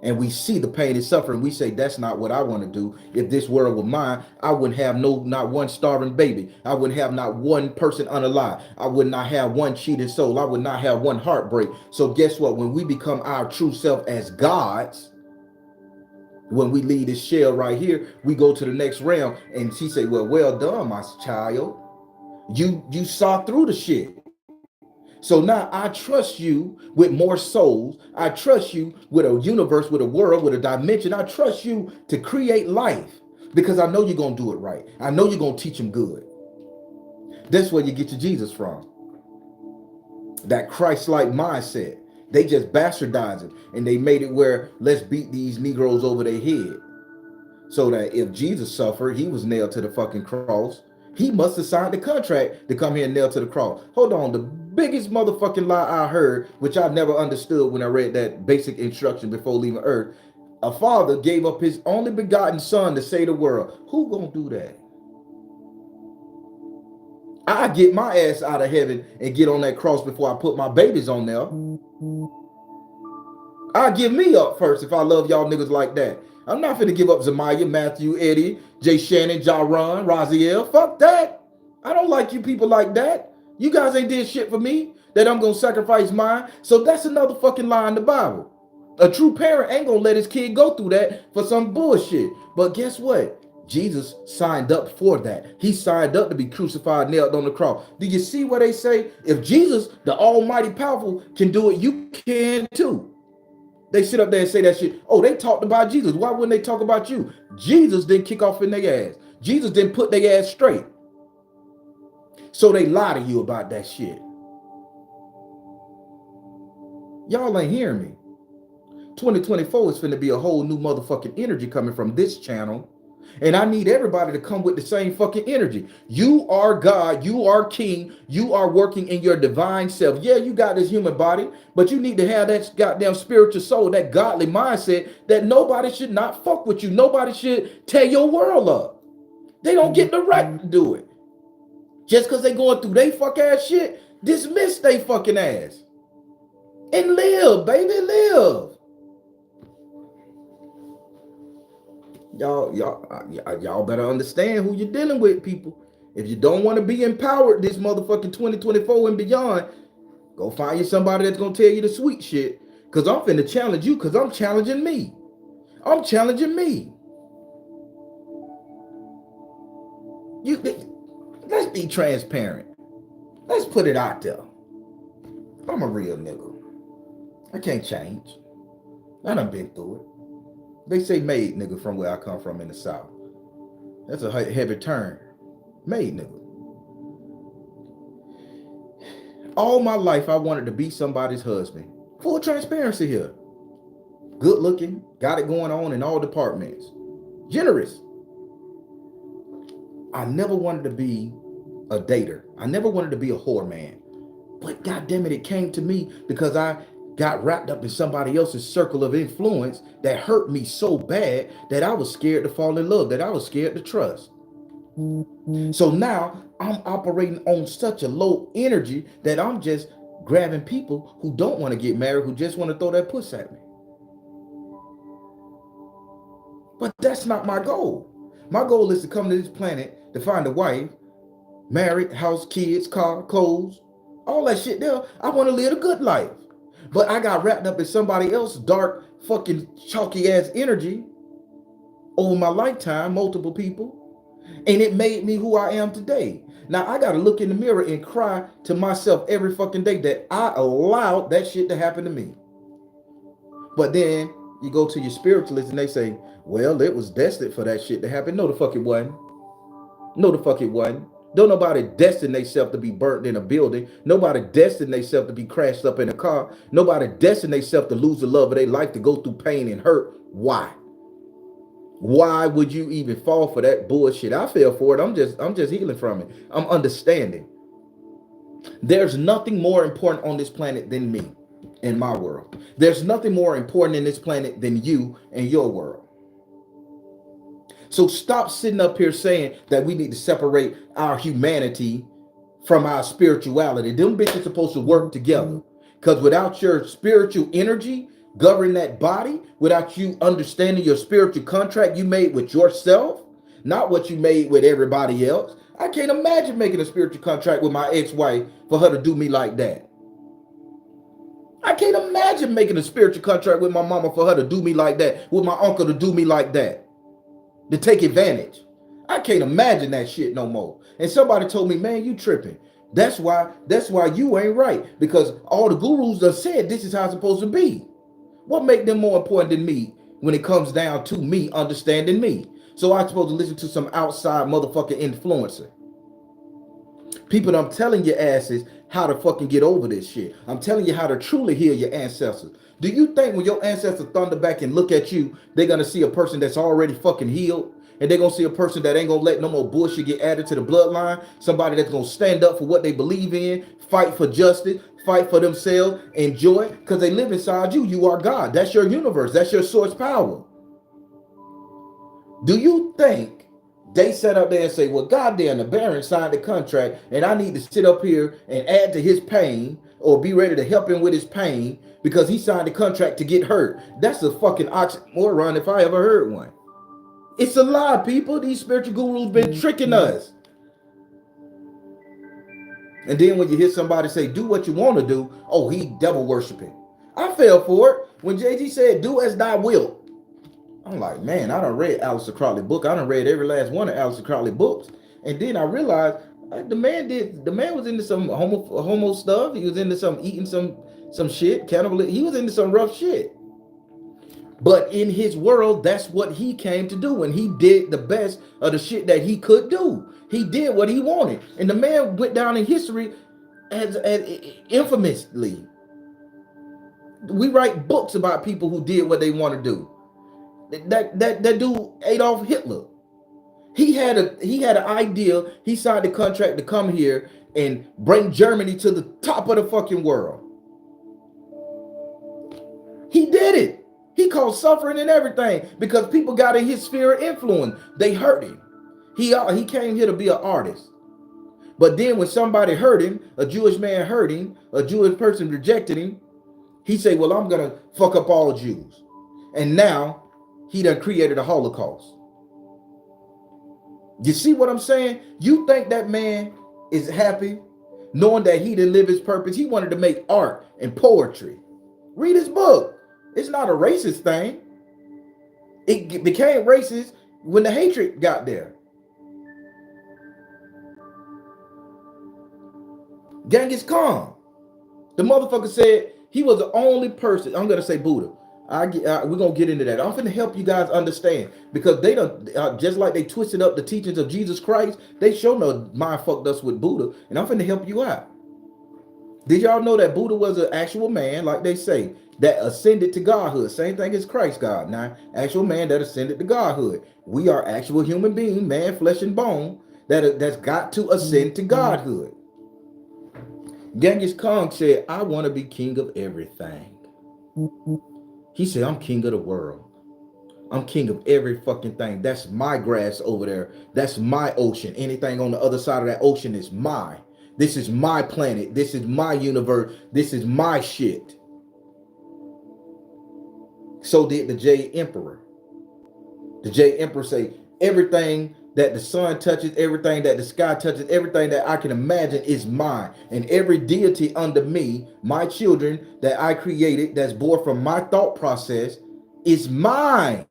S1: And we see the pain and suffering, we say, that's not what I want to do. If this world were mine, I wouldn't have not one starving baby. I wouldn't have not one person unalive. I would not have one cheating soul. I would not have one heartbreak. So guess what? When we become our true self as gods, when we leave this shell right here, we go to the next realm. And she say, well done, my child. You saw through the shit. So now I trust you with more souls. I trust you with a universe, with a world, with a dimension. I trust you to create life because I know you're going to do it right. I know you're going to teach them good. That's where you get your Jesus from. That Christ-like mindset. They just bastardized it and they made it where let's beat these Negroes over their head. So that if Jesus suffered, he was nailed to the fucking cross. He must have signed the contract to come here and nail to the cross. Hold on, the biggest motherfucking lie I heard, which I never understood when I read that basic instruction before leaving earth. A father gave up his only begotten son to save the world. Who gonna do that? I get my ass out of heaven and get on that cross before I put my babies on there. I'll give me up first if I love y'all niggas like that. I'm not finna give up Zamaya, Matthew, Eddie, Jay Shannon, Jaron, Raziel. Fuck that. I don't like you people like that. You guys ain't did shit for me that I'm gonna sacrifice mine. So that's another fucking lie in the Bible. A true parent ain't gonna let his kid go through that for some bullshit. But guess what? Jesus signed up for that. He signed up to be crucified, nailed on the cross. Do you see what they say? If Jesus, the almighty powerful, can do it, you can too. They sit up there and say that shit. Oh, they talked about Jesus. Why wouldn't they talk about you? Jesus didn't kick off in their ass. Jesus didn't put their ass straight. So they lie to you about that shit. Y'all ain't hearing me. 2024 is finna be a whole new motherfucking energy coming from this channel. And I need everybody to come with the same fucking energy. You are God. You are king. You are working in your divine self. Yeah, you got this human body, but you need to have that goddamn spiritual soul, that godly mindset that nobody should not fuck with you. Nobody should tear your world up. They don't get the right to do it. Just because they going through they fuck ass shit, dismiss they fucking ass. And live, baby, live. Y'all better understand who you're dealing with, people. If you don't want to be empowered this motherfucking 2024 and beyond, go find you somebody that's gonna tell you the sweet shit. Cause I'm finna challenge you, cause I'm challenging me. I'm challenging me. Let's be transparent. Let's put it out there. I'm a real nigga. I can't change. I done been through it. They say made nigga from where I come from in the South. That's a heavy turn. Made nigga. All my life I wanted to be somebody's husband. Full transparency here. Good looking, got it going on in all departments. Generous. I never wanted to be a dater. I never wanted to be a whore man. But goddamn it came to me because I got wrapped up in somebody else's circle of influence that hurt me so bad that I was scared to fall in love, that I was scared to trust. So now I'm operating on such a low energy that I'm just grabbing people who don't want to get married, who just want to throw that puss at me. But that's not my goal. My goal is to come to this planet to find a wife, married, house, kids, car, clothes, all that shit there. I want to live a good life. But I got wrapped up in somebody else's dark, fucking chalky ass energy over my lifetime, multiple people. And it made me who I am today. Now I got to look in the mirror and cry to myself every fucking day that I allowed that shit to happen to me. But then you go to your spiritualists and they say, well, it was destined for that shit to happen. No, the fuck it wasn't. No, the fuck it wasn't. Don't nobody destine themselves to be burnt in a building. Nobody destine themselves to be crashed up in a car. Nobody destine themselves to lose the love of their life, to go through pain and hurt. Why? Why would you even fall for that bullshit? I fell for it. I'm just healing from it. I'm understanding. There's nothing more important on this planet than me in my world. There's nothing more important in this planet than you and your world. So stop sitting up here saying that we need to separate our humanity from our spirituality. Them bitches supposed to work together. Because without your spiritual energy governing that body, without you understanding your spiritual contract you made with yourself, not what you made with everybody else. I can't imagine making a spiritual contract with my ex-wife for her to do me like that. I can't imagine making a spiritual contract with my mama for her to do me like that, with my uncle to do me like that. To take advantage. I can't imagine that shit no more. And somebody told me, man, you tripping. That's why you ain't right. Because all the gurus done said this is how it's supposed to be. What make them more important than me when it comes down to me understanding me? So I'm supposed to listen to some outside motherfucking influencer. People, I'm telling your asses how to fucking get over this shit. I'm telling you how to truly heal your ancestors. Do you think when your ancestors thunder back and look at you, they're going to see a person that's already fucking healed? And they're going to see a person that ain't going to let no more bullshit get added to the bloodline? Somebody that's going to stand up for what they believe in, fight for justice, fight for themselves, enjoy, because they live inside you. You are God. That's your universe. That's your source power. Do you think they sat up there and say, well, goddamn, the Baron signed the contract and I need to sit up here and add to his pain or be ready to help him with his pain because he signed the contract to get hurt? That's a fucking oxymoron if I ever heard one. It's a lie, people. These spiritual gurus been tricking us. And then when you hear somebody say, do what you want to do, oh, he devil worshiping. I fell for it. When JG said, do as thou wilt, I'm like, man, I done read Aleister Crowley book. I done read every last one of Aleister Crowley books. And then I realized the man was into some homo stuff. He was into some eating some shit, cannibalism. He was into some rough shit. But in his world, that's what he came to do. And he did the best of the shit that he could do. He did what he wanted. And the man went down in history as infamously. We write books about people who did what they want to do. That dude Adolf Hitler. He had an idea. He signed a contract to come here and bring Germany to the top of the fucking world. He did it. He caused suffering and everything because people got in his sphere of influence. They hurt him. He came here to be an artist. But then when somebody hurt him, a Jewish man hurt him, a Jewish person rejected him, he said, well, I'm going to fuck up all Jews. And now he done created a Holocaust. You see what I'm saying? You think that man is happy knowing that he didn't live his purpose? He wanted to make art and poetry. Read his book. It's not a racist thing. It became racist when the hatred got there. Genghis Khan. The motherfucker said he was the only person. I'm going to say Buddha. We're going to get into that. I'm going to help you guys understand because they don't, just like they twisted up the teachings of Jesus Christ, they sure no mind fucked us with Buddha. And I'm going to help you out. Did y'all know that Buddha was an actual man, like they say, that ascended to godhood? Same thing as Christ God. Now, actual man that ascended to godhood. We are actual human beings, man, flesh and bone, that's got to ascend to godhood. Genghis Khan said, I want to be king of everything. He said, I'm king of the world. I'm king of every fucking thing. That's my grass over there. That's my ocean. Anything on the other side of that ocean is mine. This is my planet. This is my universe. This is my shit. So did the Jade Emperor. The Jade Emperor say, everything that the sun touches, everything that the sky touches, everything that I can imagine is mine. And every deity under me, my children that I created, that's born from my thought process, is mine.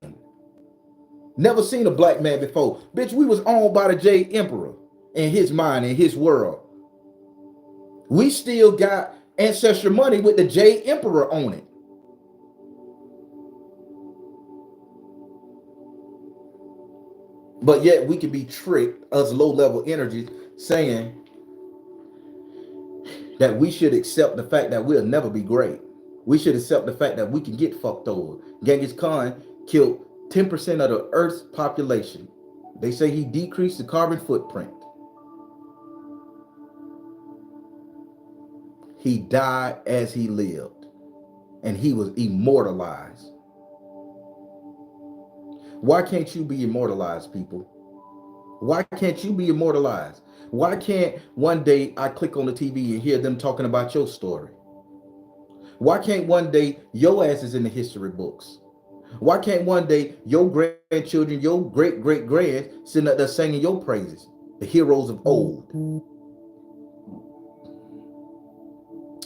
S1: Never seen a black man before. Bitch, we was owned by the Jade Emperor in his mind, in his world. We still got ancestral money with the Jade Emperor on it. But yet we can be tricked, us low-level energies, saying that we should accept the fact that we'll never be great. We should accept the fact that we can get fucked over. Genghis Khan killed 10% of the Earth's population. They say he decreased the carbon footprint. He died as he lived, and he was immortalized. Why can't you be immortalized, people? Why can't you be immortalized? Why can't one day I click on the TV and hear them talking about your story? Why can't one day your ass is in the history books? Why can't one day your grandchildren, your great-great-grands sitting up there singing your praises? The heroes of old.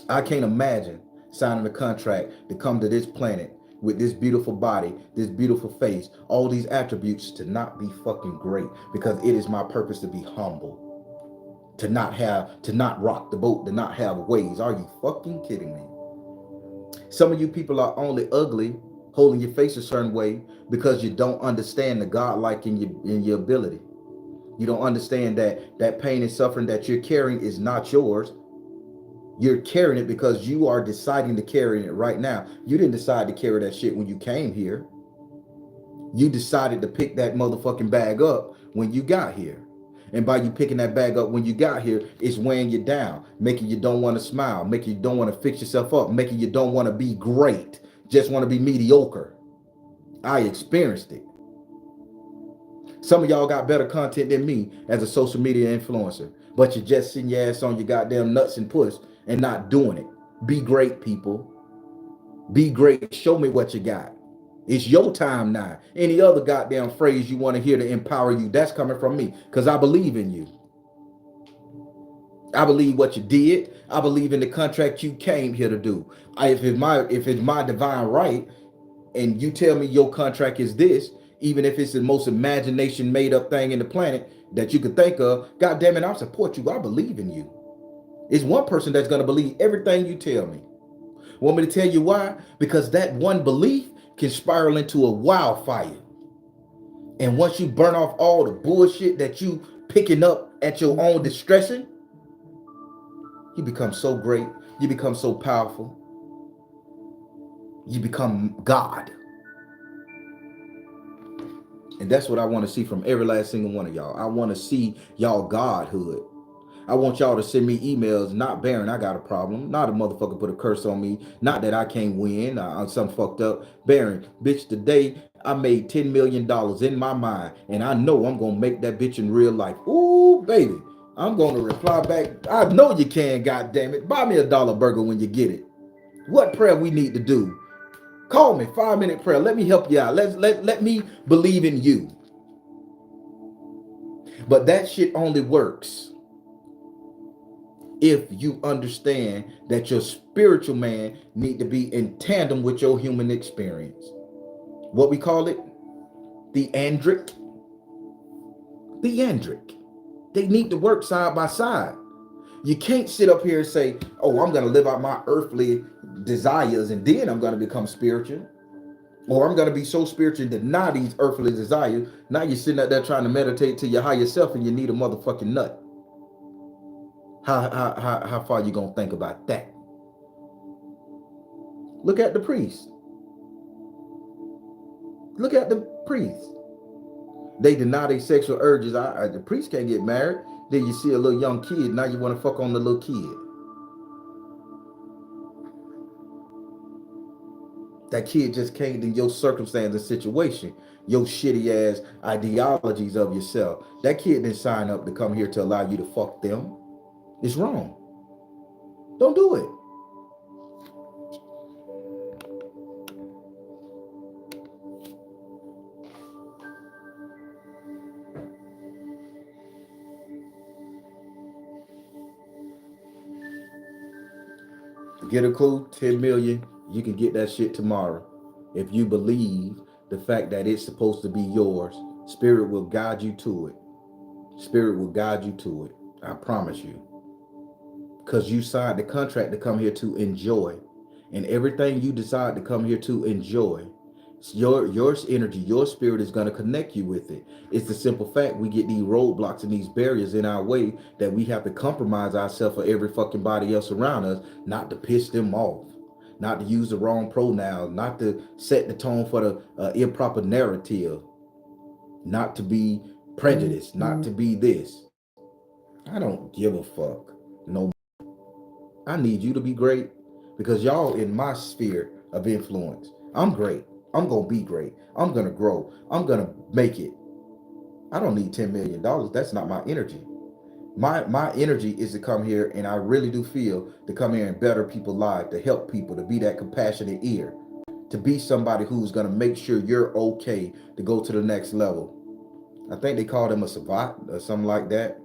S1: I can't imagine signing a contract to come to this planet with this beautiful body, this beautiful face, all these attributes to not be fucking great, because it is my purpose to be humble, to not rock the boat, to not have ways. Are you fucking kidding me? Some of you people are only ugly, holding your face a certain way, because you don't understand the godlike in your ability. You don't understand that pain and suffering that you're carrying is not yours. You're carrying it because you are deciding to carry it right now. You didn't decide to carry that shit when you came here. You decided to pick that motherfucking bag up when you got here. And by you picking that bag up when you got here, it's weighing you down, making you don't want to smile, making you don't want to fix yourself up, making you don't want to be great, just want to be mediocre. I experienced it. Some of y'all got better content than me as a social media influencer, but you're just sitting your ass on your goddamn nuts and puss and not doing it. Be great, people. Be great. Show me what you got. It's your time now. Any other goddamn phrase you want to hear to empower you, that's coming from me, because I believe in you. I believe what you did. I believe in the contract you came here to do. If it's my divine right, and you tell me your contract is this, even if it's the most imagination made up thing in the planet that you could think of, God damn it, I support you. I believe in you. It's one person that's gonna believe everything you tell me. Want me to tell you why? Because that one belief can spiral into a wildfire. And once you burn off all the bullshit that you picking up at your own discretion, you become so great. You become so powerful. You become God. And that's what I want to see from every last single one of y'all. I want to see y'all godhood. I want y'all to send me emails, not Baron, I got a problem. Not a motherfucker put a curse on me. Not that I can't win. I'm something fucked up. Baron, bitch, today I made $10 million in my mind. And I know I'm going to make that bitch in real life. Ooh, baby. I'm going to reply back. I know you can, goddammit. Buy me a dollar burger when you get it. What prayer we need to do? Call me, 5-minute prayer. Let me help you out. Let me believe in you. But that shit only works if you understand that your spiritual man need to be in tandem with your human experience. What we call it? Theandric. Theandric. They need to work side by side. You can't sit up here and say, oh, I'm going to live out my earthly desires and then I'm going to become spiritual. Or I'm going to be so spiritual and deny these earthly desires. Now you're sitting out there trying to meditate to your higher self and you need a motherfucking nut. How far you going to think about that? Look at the priest. Look at the priest. They deny their sexual urges. The priest can't get married. Then you see a little young kid. Now you want to fuck on the little kid. That kid just came in your circumstance and situation, your shitty ass ideologies of yourself. That kid didn't sign up to come here to allow you to fuck them. It's wrong. Don't do it. Get a clue? 10 million. You can get that shit tomorrow. If you believe the fact that it's supposed to be yours, spirit will guide you to it. Spirit will guide you to it. I promise you. Because you signed the contract to come here to enjoy. And everything you decide to come here to enjoy, your energy, your spirit is going to connect you with it. It's the simple fact we get these roadblocks and these barriers in our way that we have to compromise ourselves for every fucking body else around us, not to piss them off, not to use the wrong pronouns, not to set the tone for the improper narrative, not to be prejudiced, not to be this. I don't give a fuck. No, I need you to be great because y'all in my sphere of influence. I'm great. I'm going to be great. I'm going to grow. I'm going to make it. I don't need $10 million. That's not my energy. My energy is to come here, and I really do feel to come here and better people's lives, to help people, to be that compassionate ear, to be somebody who's going to make sure you're okay to go to the next level. I think they call them a savant or something like that.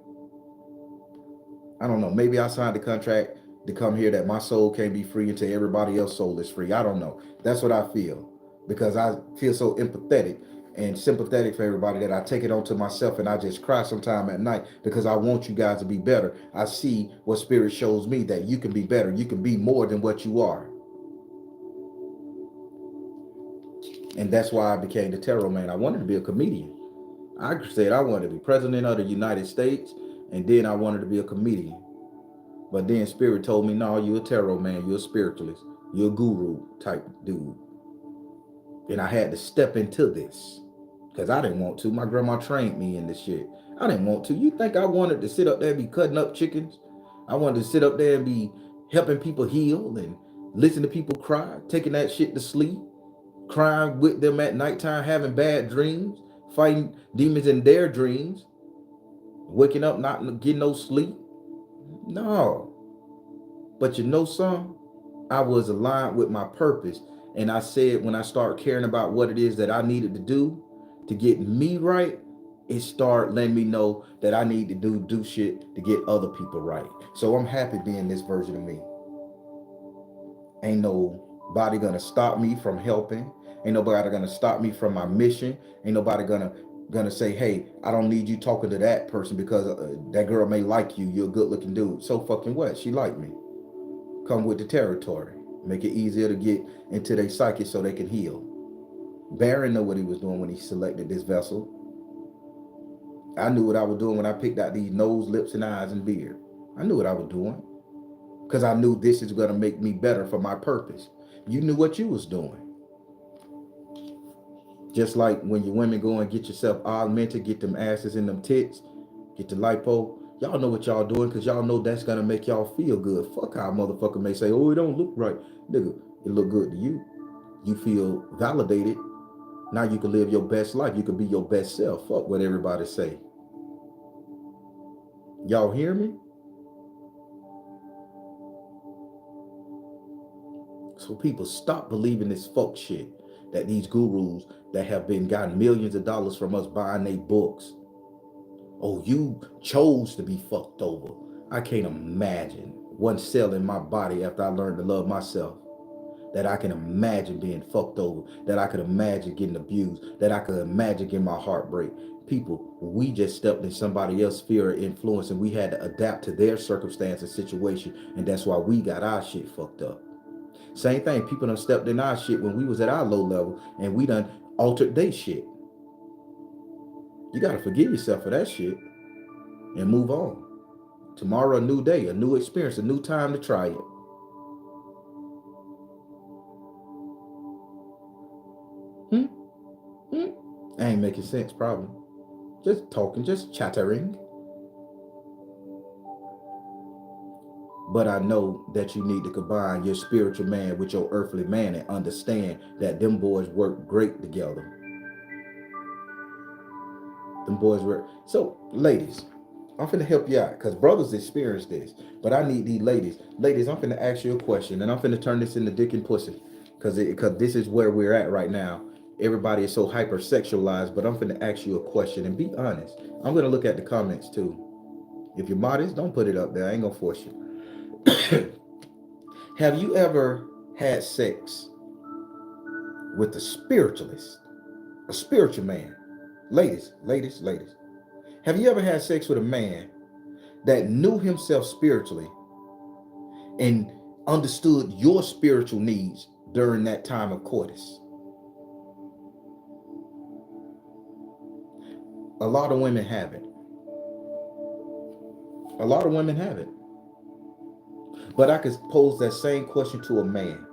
S1: I don't know. Maybe I signed the contract to come here that my soul can be free until everybody else's soul is free. I don't know. That's what I feel because I feel so empathetic and sympathetic for everybody that I take it onto myself and I just cry sometime at night because I want you guys to be better. I see what spirit shows me that you can be better. You can be more than what you are. And that's why I became the tarot man. I wanted to be a comedian. I said I wanted to be president of the United States, and then I wanted to be a comedian. But then spirit told me, no, you're a tarot man, you're a spiritualist, you're a guru type dude. And I had to step into this because I didn't want to. My grandma trained me in this shit. I didn't want to. You think I wanted to sit up there and be cutting up chickens? I wanted to sit up there and be helping people heal and listen to people cry, taking that shit to sleep, crying with them at nighttime, having bad dreams, fighting demons in their dreams, waking up not getting no sleep. No. But you know something? I was aligned with my purpose. And I said when I started caring about what it is that I needed to do to get me right, it start letting me know that I need to do shit to get other people right. So I'm happy being this version of me. Ain't nobody gonna stop me from helping. Ain't nobody gonna stop me from my mission. Ain't nobody gonna say, hey, I don't need you talking to that person because that girl may like you. You're a good looking dude. So fucking what? She like me. Come with the territory. Make it easier to get into their psyche so they can heal. Baron knew what he was doing when he selected this vessel. I knew what I was doing when I picked out these nose, lips, and eyes and beard. I knew what I was doing because I knew this is going to make me better for my purpose. You knew what you was doing. Just like when your women go and get yourself augmented, get them asses and them tits, get the lipo. Y'all know what y'all doing because y'all know that's going to make y'all feel good. Fuck how a motherfucker may say, oh, it don't look right. Nigga, it look good to you. You feel validated. Now you can live your best life. You can be your best self. Fuck what everybody say. Y'all hear me? So people stop believing this fuck shit that these gurus that have been gotten millions of dollars from us buying their books. Oh, you chose to be fucked over. I can't imagine one cell in my body after I learned to love myself that I can imagine being fucked over, that I could imagine getting abused, that I could imagine getting my heart break. People, we just stepped in somebody else's sphere of influence and we had to adapt to their circumstance and situation, and that's why we got our shit fucked up. Same thing, people done stepped in our shit when we was at our low level and we done altered their shit. You gotta forgive yourself for that shit and move on. Tomorrow, a new day, a new experience, a new time to try it. Hmm? Hmm? I ain't making sense, probably. Just talking, just chattering. But I know that you need to combine your spiritual man with your earthly man and understand that them boys work great together. Them boys work. So, ladies, I'm finna help you out because brothers experience this. But I need these ladies. Ladies, I'm finna ask you a question and I'm finna turn this into dick and pussy because this is where we're at right now. Everybody is so hypersexualized, but I'm finna ask you a question and be honest. I'm gonna look at the comments too. If you're modest, don't put it up there. I ain't gonna force you. Have you ever had sex with a spiritualist, a spiritual man? Ladies, ladies, ladies. Have you ever had sex with a man that knew himself spiritually and understood your spiritual needs during that time of coitus? A lot of women haven't. A lot of women haven't. But I could pose that same question to a man.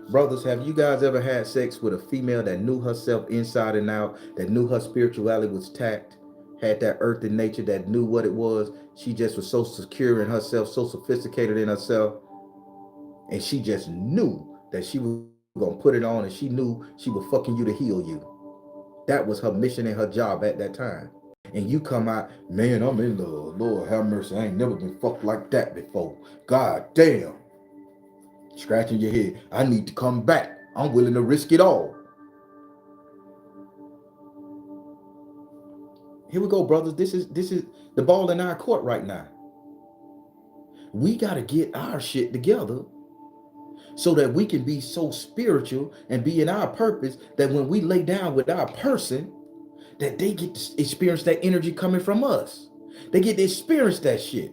S1: Brothers, have you guys ever had sex with a female that knew herself inside and out, that knew her spirituality was tact, had that earthen nature, that knew what it was? She just was so secure in herself, so sophisticated in herself, and she just knew that she was gonna put it on, and she knew she was fucking you to heal you. That was her mission and her job at that time. And you come out, man, I'm in love. Lord have mercy, I ain't never been fucked like that before. God damn. Scratching your head. I need to come back. I'm willing to risk it all. Here we go, brothers. This is the ball in our court right now. We gotta get our shit together so that we can be so spiritual and be in our purpose that when we lay down with our person, that they get to experience that energy coming from us. They get to experience that shit.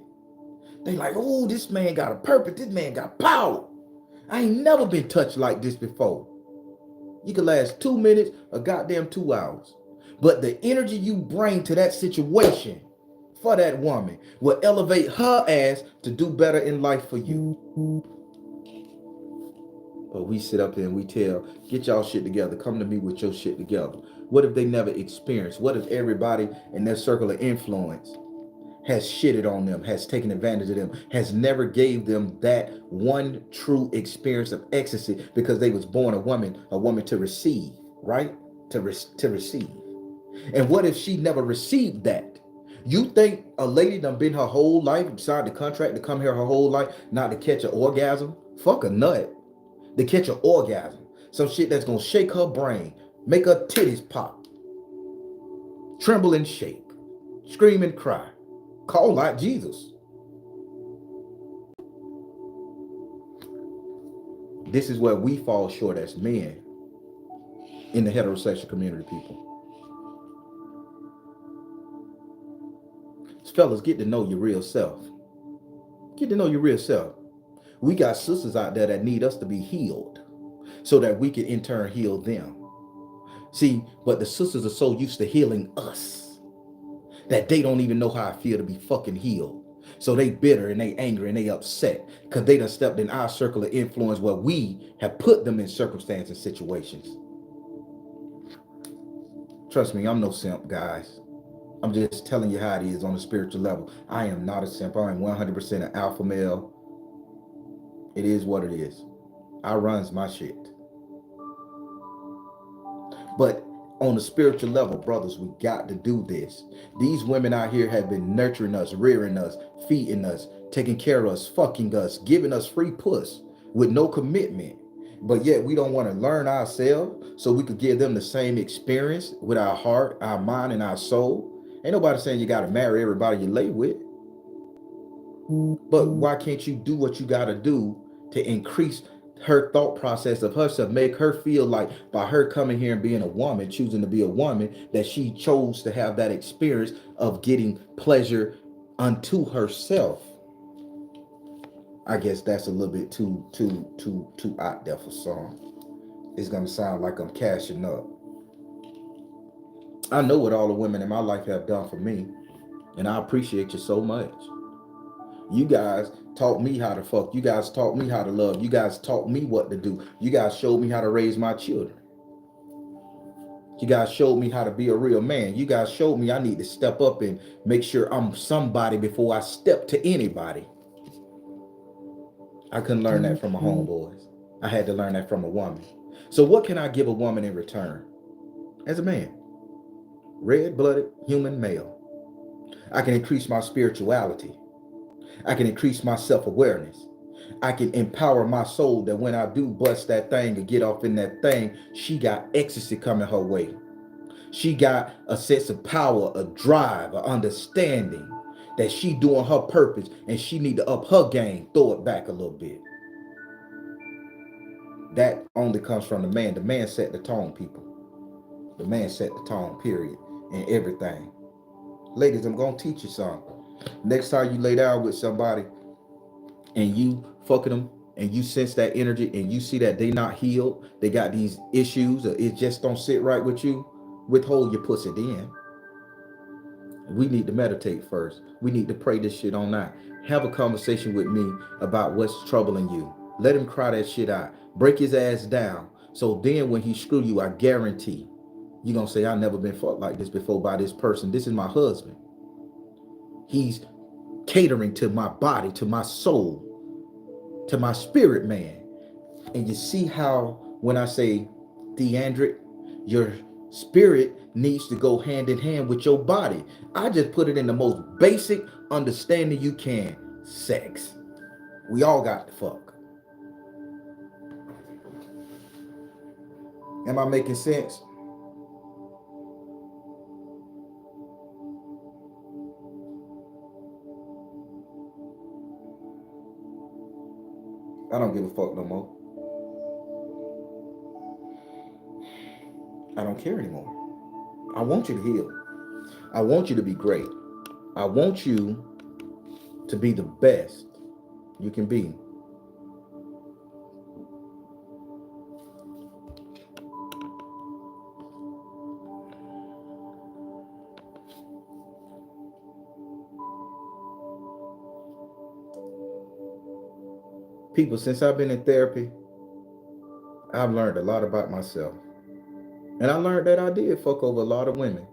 S1: They like, oh, this man got a purpose. This man got power. I ain't never been touched like this before. You can last 2 minutes, a goddamn 2 hours. But the energy you bring to that situation for that woman will elevate her ass to do better in life for you. But we sit up here and we tell, get y'all shit together. Come to me with your shit together. What if they never experienced? What if everybody in their circle of influence has shitted on them, has taken advantage of them, has never gave them that one true experience of ecstasy because they was born a woman to receive, right? To receive. And what if she never received that? You think a lady done been her whole life, signed the contract to come here her whole life, not to catch an orgasm? Fuck a nut. To catch an orgasm. Some shit that's gonna shake her brain, make her titties pop. tremble and shake, scream and cry, call out Jesus. This is where we fall short as men in the heterosexual community, people. Fellas, get to know your real self. Get to know your real self. We got sisters out there that need us to be healed so that we can in turn heal them. See, but the sisters are so used to healing us that they don't even know how I feel to be fucking healed. So they bitter and they angry and they upset because they done stepped in our circle of influence where we have put them in circumstances and situations. Trust me, I'm no simp, guys. I'm just telling you how it is on a spiritual level. I am not a simp. I am 100% an alpha male. It is what it is. I runs my shit. But on a spiritual level, brothers, we got to do this. These women out here have been nurturing us, rearing us, feeding us, taking care of us, fucking us, giving us free puss with no commitment. But yet we don't want to learn ourselves so we could give them the same experience with our heart, our mind, and our soul. Ain't nobody saying you got to marry everybody you lay with. But why can't you do what you got to do to increase her thought process of herself, make her feel like by her coming here and being a woman, choosing to be a woman, that she chose to have that experience of getting pleasure unto herself. I guess that's a little bit too out there for some. It's gonna sound like I'm cashing up. I know what all the women in my life have done for me, and I appreciate you so much. You guys taught me how to fuck. You guys taught me how to love. You guys taught me what to do. You guys showed me how to raise my children. You guys showed me how to be a real man. You guys showed me I need to step up and make sure I'm somebody before I step to anybody. I couldn't learn that from my homeboys. I had to learn that from a woman. So what can I give a woman in return? As a man, red-blooded human male, I can increase my spirituality. I can increase my self-awareness. I can empower my soul that when I do bust that thing and get off in that thing, she got ecstasy coming her way. She got a sense of power, a drive, a understanding that she doing her purpose and she need to up her game, throw it back a little bit. That only comes from the man. The man set the tone, people. The man set the tone, period, and everything. Ladies, I'm going to teach you something. Next time you lay down with somebody and you fucking them and you sense that energy and you see that they not healed, they got these issues, or it just don't sit right with you, withhold your pussy then. We need to meditate first. We need to pray this shit on out. Have a conversation with me about what's troubling you. Let him cry that shit out. Break his ass down. So then when he screw you, I guarantee you're going to say, I've never been fucked like this before by this person. This is my husband. He's catering to my body, to my soul, to my spirit, man. And you see how when I say theandric, your spirit needs to go hand in hand with your body. I just put it in the most basic understanding you can. Sex. We all got to fuck. Am I making sense? I don't give a fuck no more. I don't care anymore. I want you to heal. I want you to be great. I want you to be the best you can be. People, since I've been in therapy, I've learned a lot about myself. And I learned that I did fuck over a lot of women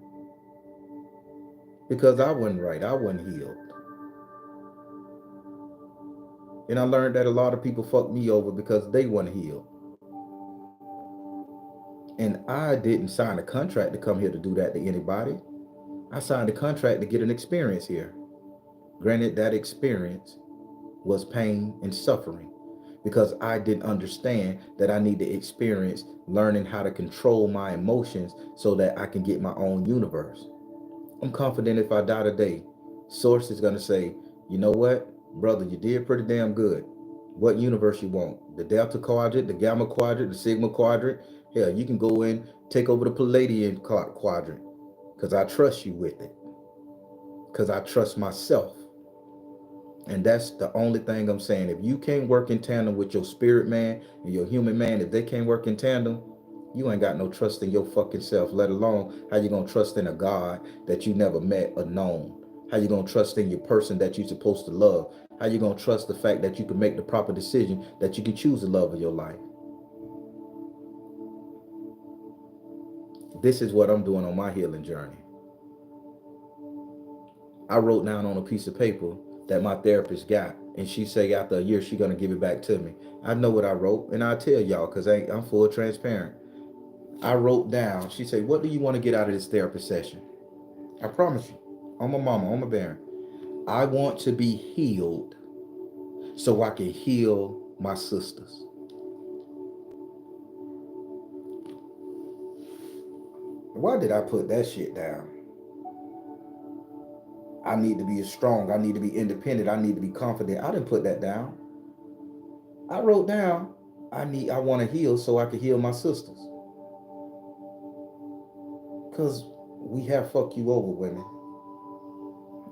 S1: because I wasn't right. I wasn't healed. And I learned that a lot of people fucked me over because they weren't healed. And I didn't sign a contract to come here to do that to anybody. I signed a contract to get an experience here. Granted, that experience was pain and suffering because I didn't understand that I need to experience learning how to control my emotions so that I can get my own universe. I'm confident if I die today, Source is gonna say, you know what, brother, you did pretty damn good. What universe you want? The Delta Quadrant, the Gamma Quadrant, the Sigma Quadrant? Hell, you can go in, take over the Palladian Quadrant, because I trust you with it. Because I trust myself. And that's the only thing I'm saying. If you can't work in tandem with your spirit man and your human man, if they can't work in tandem, you ain't got no trust in your fucking self, let alone how you gonna trust in a God that you never met or known. How you gonna trust in your person that you're supposed to love? How you gonna trust the fact that you can make the proper decision, that you can choose the love of your life? This is what I'm doing on my healing journey. I wrote down on a piece of paper that my therapist got, and she say after a year she gonna give it back to me. I know what I wrote, and I tell y'all because I'm full transparent. I wrote down. She said, "What do you want to get out of this therapy session?" I promise you, on my mama, on my baron, I want to be healed so I can heal my sisters. Why did I put that shit down? I need to be strong. I need to be independent. I need to be confident. I didn't put that down. I wrote down, I want to heal so I can heal my sisters. Because we have fucked you over, women.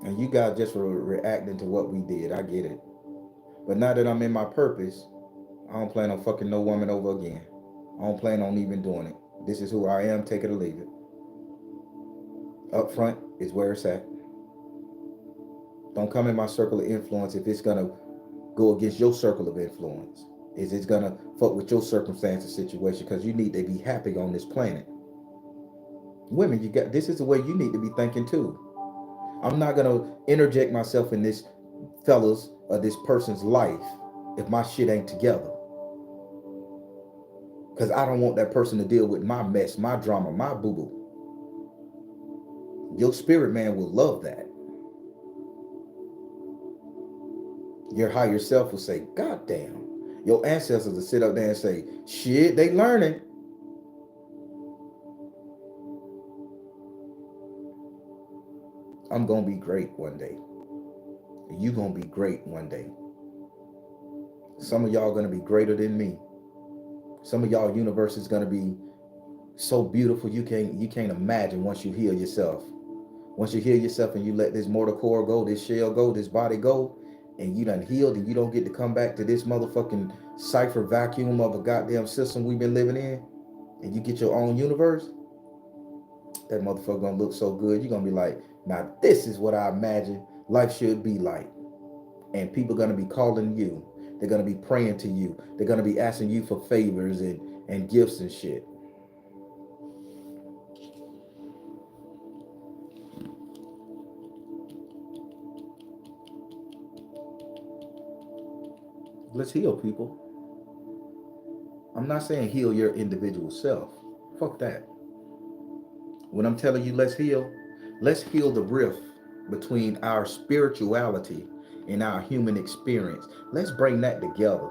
S1: And you guys just were reacting to what we did. I get it. But now that I'm in my purpose, I don't plan on fucking no woman over again. I don't plan on even doing it. This is who I am, take it or leave it. Up front is where it's at. Don't come in my circle of influence if it's gonna go against your circle of influence. Is it's gonna fuck with your circumstances, situation, because you need to be happy on this planet. Women, you got this is the way you need to be thinking too. I'm not gonna interject myself in this fella's or this person's life if my shit ain't together. Because I don't want that person to deal with my mess, my drama, my boo-boo. Your spirit man will love that. Your higher self will say, God damn. Your ancestors will sit up there and say, shit, they learning. I'm going to be great one day. You going to be great one day. Some of y'all going to be greater than me. Some of y'all universe is going to be so beautiful you can't imagine once you heal yourself. Once you heal yourself and you let this mortal core go, this shell go, this body go, and you done healed and you don't get to come back to this motherfucking cipher vacuum of a goddamn system we've been living in, and you get your own universe, that motherfucker gonna look so good. You're gonna be like, now this is what I imagine life should be like. And people gonna be calling you. They're gonna be praying to you. They're gonna be asking you for favors and gifts and shit. Let's heal, people. I'm not saying heal your individual self. Fuck that. When I'm telling you let's heal the rift between our spirituality and our human experience. Let's bring that together.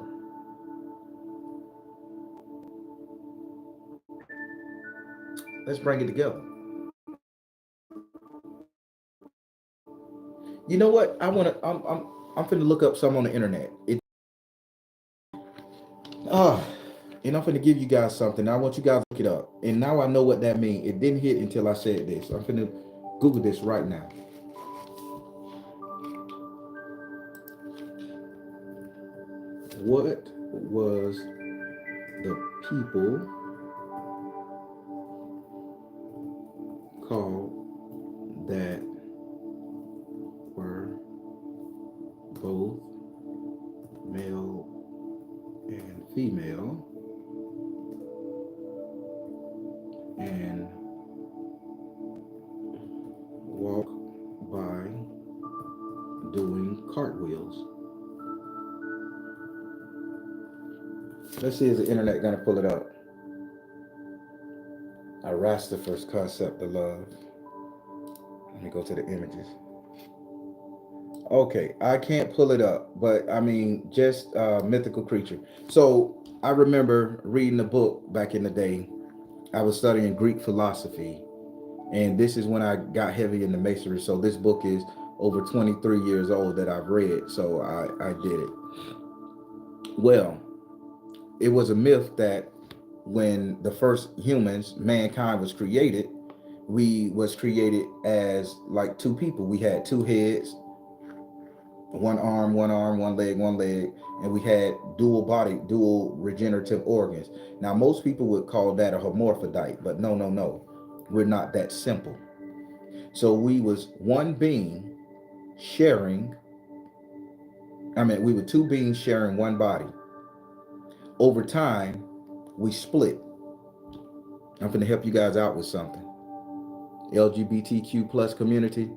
S1: Let's bring it together. You know what? I'm finna look up some on the internet. Ah, and I'm finna give you guys something. I want you guys to look it up. And now I know what that means. It didn't hit until I said this. I'm finna Google this right now. What was the people called that were both male and female and walk by doing cartwheels? Let's see, is the internet gonna pull it up? Aristophle's concept of love. Let me go to the images. Okay, I can't pull it up, but I mean, just mythical creature. So I remember reading a book back in the day. I was studying Greek philosophy, And this is when I got heavy in the masonry. So this book is over 23 years old that I've read. So I did it. Well, it was a myth that when the first humans, mankind was created, we was created as like two people. We had two heads, one arm, one leg, and we had dual body, dual regenerative organs. Now, most people would call that a hermaphrodite, but no, no, no. We're not that simple. So we was one being sharing, we were two beings sharing one body. Over time, we split. I'm going to help you guys out with something. LGBTQ plus community,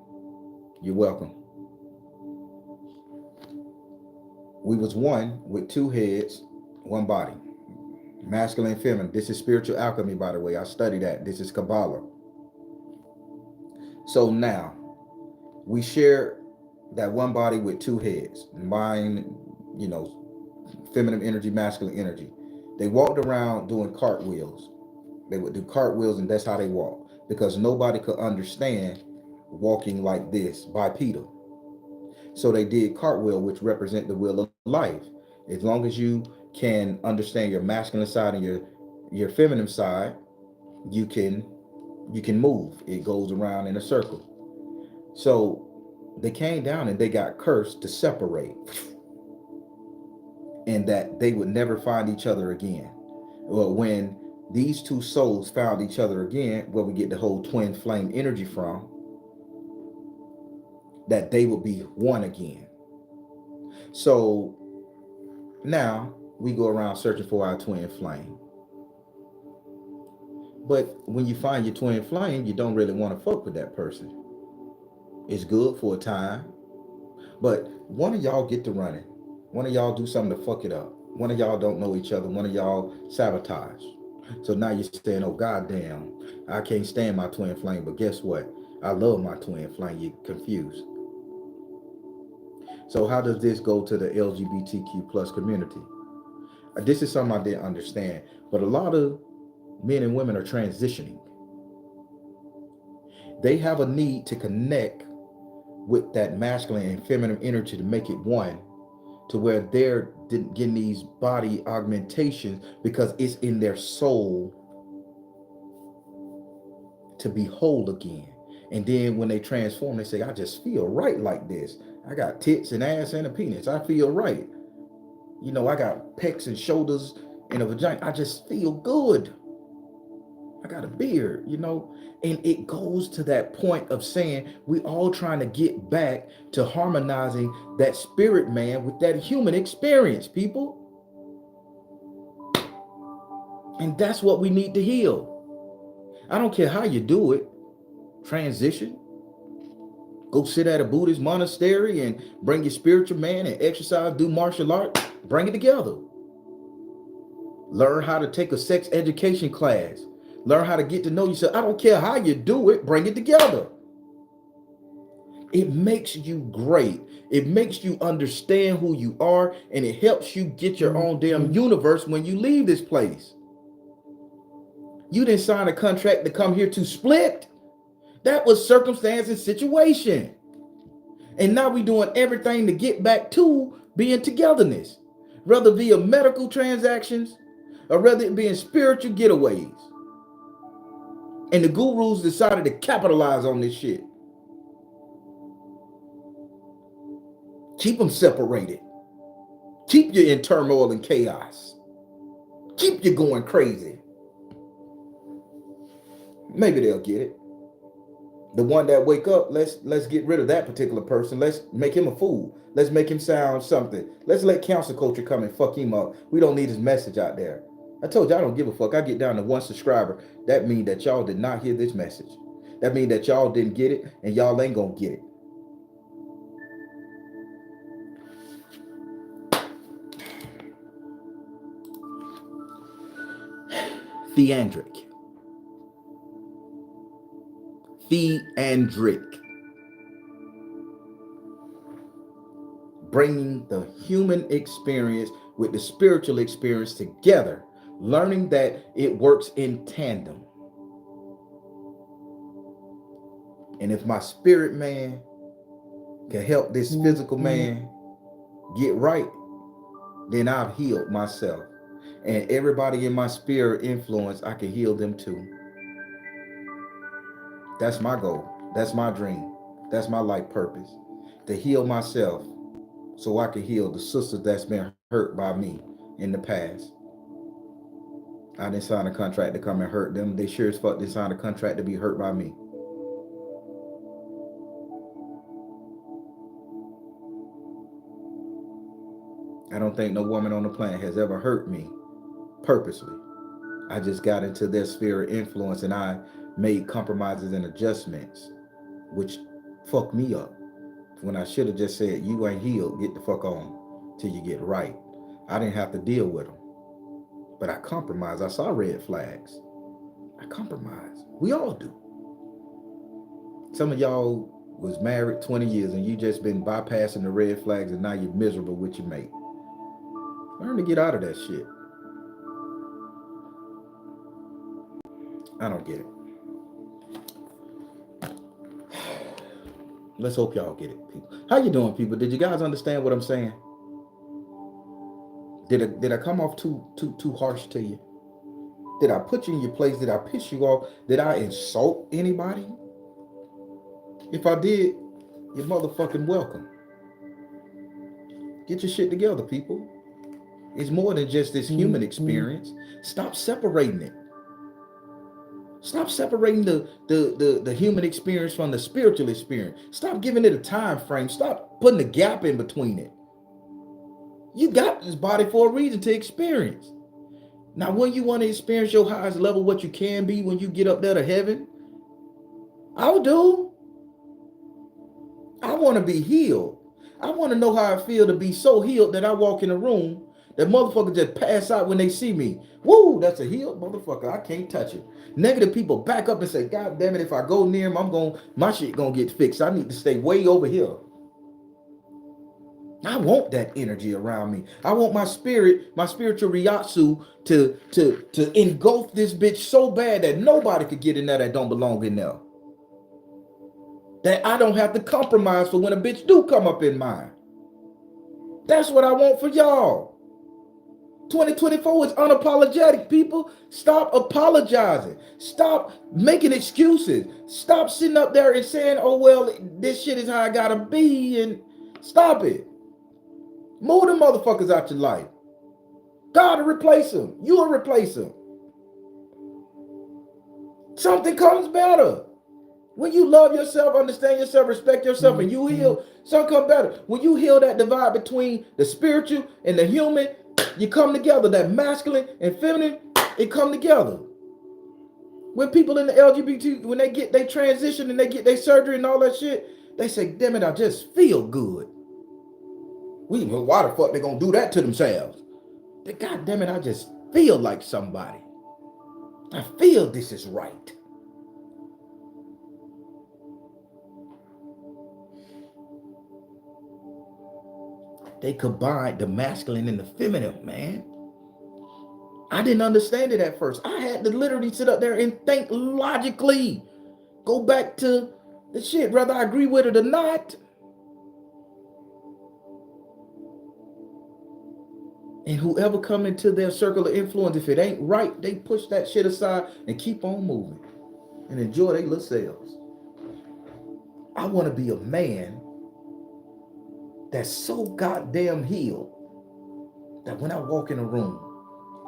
S1: you're welcome. We was one with two heads, one body. Masculine and feminine. This is spiritual alchemy, by the way. I study that. This is Kabbalah. So now, we share that one body with two heads. Mind, feminine energy, masculine energy. They walked around doing cartwheels. They would do cartwheels, and that's how they walk. Because nobody could understand walking like this bipedal. So they did cartwheel, which represent the wheel of life. As long as you can understand your masculine side and your feminine side, you can move. It goes around in a circle. So they came down and they got cursed to separate, and that they would never find each other again. Well, when these two souls found each other again, where we get the whole twin flame energy from, that they would be one again. So now we go around searching for our twin flame. But when you find your twin flame, you don't really want to fuck with that person. It's good for a time, but one of y'all get to running. One of y'all do something to fuck it up. One of y'all don't know each other. One of y'all sabotage. So now you're saying, oh, goddamn, I can't stand my twin flame. But guess what? I love my twin flame. You're confused. So how does this go to the LGBTQ plus community? This is something I didn't understand. But a lot of men and women are transitioning. They have a need to connect with that masculine and feminine energy to make it one, to where they're getting these body augmentations because it's in their soul to be whole again. And then when they transform, they say, I just feel right like this. I got tits and ass and a penis. I feel right. I got pecs and shoulders and a vagina. I just feel good. I got a beard, and it goes to that point of saying we all trying to get back to harmonizing that spirit man with that human experience, people. And that's what we need to heal. I don't care how you do it. Transition. Go sit at a Buddhist monastery and bring your spiritual man and exercise, do martial art, bring it together. Learn how to take a sex education class. Learn how to get to know yourself. I don't care how you do it, bring it together. It makes you great. It makes you understand who you are, and it helps you get your own damn universe when you leave this place. You didn't sign a contract to come here to split. That was circumstance and situation. And now we're doing everything to get back to being togetherness, whether via medical transactions or whether it be in spiritual getaways. And the gurus decided to capitalize on this shit. Keep them separated. Keep you in turmoil and chaos. Keep you going crazy. Maybe they'll get it. The one that wake up, let's get rid of that particular person. Let's make him a fool. Let's make him sound something. Let's let cancel culture come and fuck him up. We don't need his message out there. I told you I don't give a fuck. I get down to one subscriber. That means that y'all did not hear this message. That means that y'all didn't get it and y'all ain't gonna get it. Theandric. Theandric. Bringing the human experience with the spiritual experience together, learning that it works in tandem. And if my spirit man can help this physical man get right, then I've healed myself. And everybody in my sphere of influence, I can heal them too. That's my goal. That's my dream. That's my life purpose. To heal myself so I can heal the sisters that's been hurt by me in the past. I didn't sign a contract to come and hurt them. They sure as fuck didn't sign a contract to be hurt by me. I don't think no woman on the planet has ever hurt me purposely. I just got into their sphere of influence and I made compromises and adjustments, which fucked me up. When I should have just said, you ain't healed, get the fuck on till you get right. I didn't have to deal with them. But I compromised. I saw red flags. I compromised. We all do. Some of y'all was married 20 years and you just been bypassing the red flags and now you're miserable with your mate. Learn to get out of that shit. I don't get it. Let's hope y'all get it, people. How you doing, people? Did you guys understand what I'm saying? Did I come off too harsh to you? Did I put you in your place? Did I piss you off? Did I insult anybody? If I did, you're motherfucking welcome. Get your shit together, people. It's more than just this human experience. Stop separating it. Stop separating the human experience from the spiritual experience. Stop giving it a time frame. Stop putting a gap in between it. You got this body for a reason to experience. Now, when you want to experience your highest level, what you can be when you get up there to heaven, I do. I want to be healed. I want to know how I feel to be so healed that I walk in a room that motherfuckers just pass out when they see me. Woo, that's a healed motherfucker. I can't touch it. Negative people back up and say, God damn it, if I go near him, my shit gonna get fixed. I need to stay way over here. I want that energy around me. I want my spirit, my spiritual Ryatsu to engulf this bitch so bad that nobody could get in there that don't belong in there. That I don't have to compromise for when a bitch do come up in mine. That's what I want for y'all. 2024 is unapologetic, people. Stop apologizing. Stop making excuses. Stop sitting up there and saying, oh, well, this shit is how I gotta be, and stop it. Move them motherfuckers out your life. God will replace them. You will replace them. Something comes better. When you love yourself, understand yourself, respect yourself, and you heal, something comes better. When you heal that divide between the spiritual and the human, you come together. That masculine and feminine, it come together. When people in the LGBT, when they transition and they get their surgery and all that shit, they say, damn it, I just feel good. Why the fuck they gonna do that to themselves? God damn it, I just feel like somebody. I feel this is right. They combined the masculine and the feminine, man. I didn't understand it at first. I had to literally sit up there and think logically. Go back to the shit, whether I agree with it or not. And whoever come into their circle of influence, if it ain't right, they push that shit aside and keep on moving and enjoy their little selves. I want to be a man that's so goddamn healed that when I walk in a room,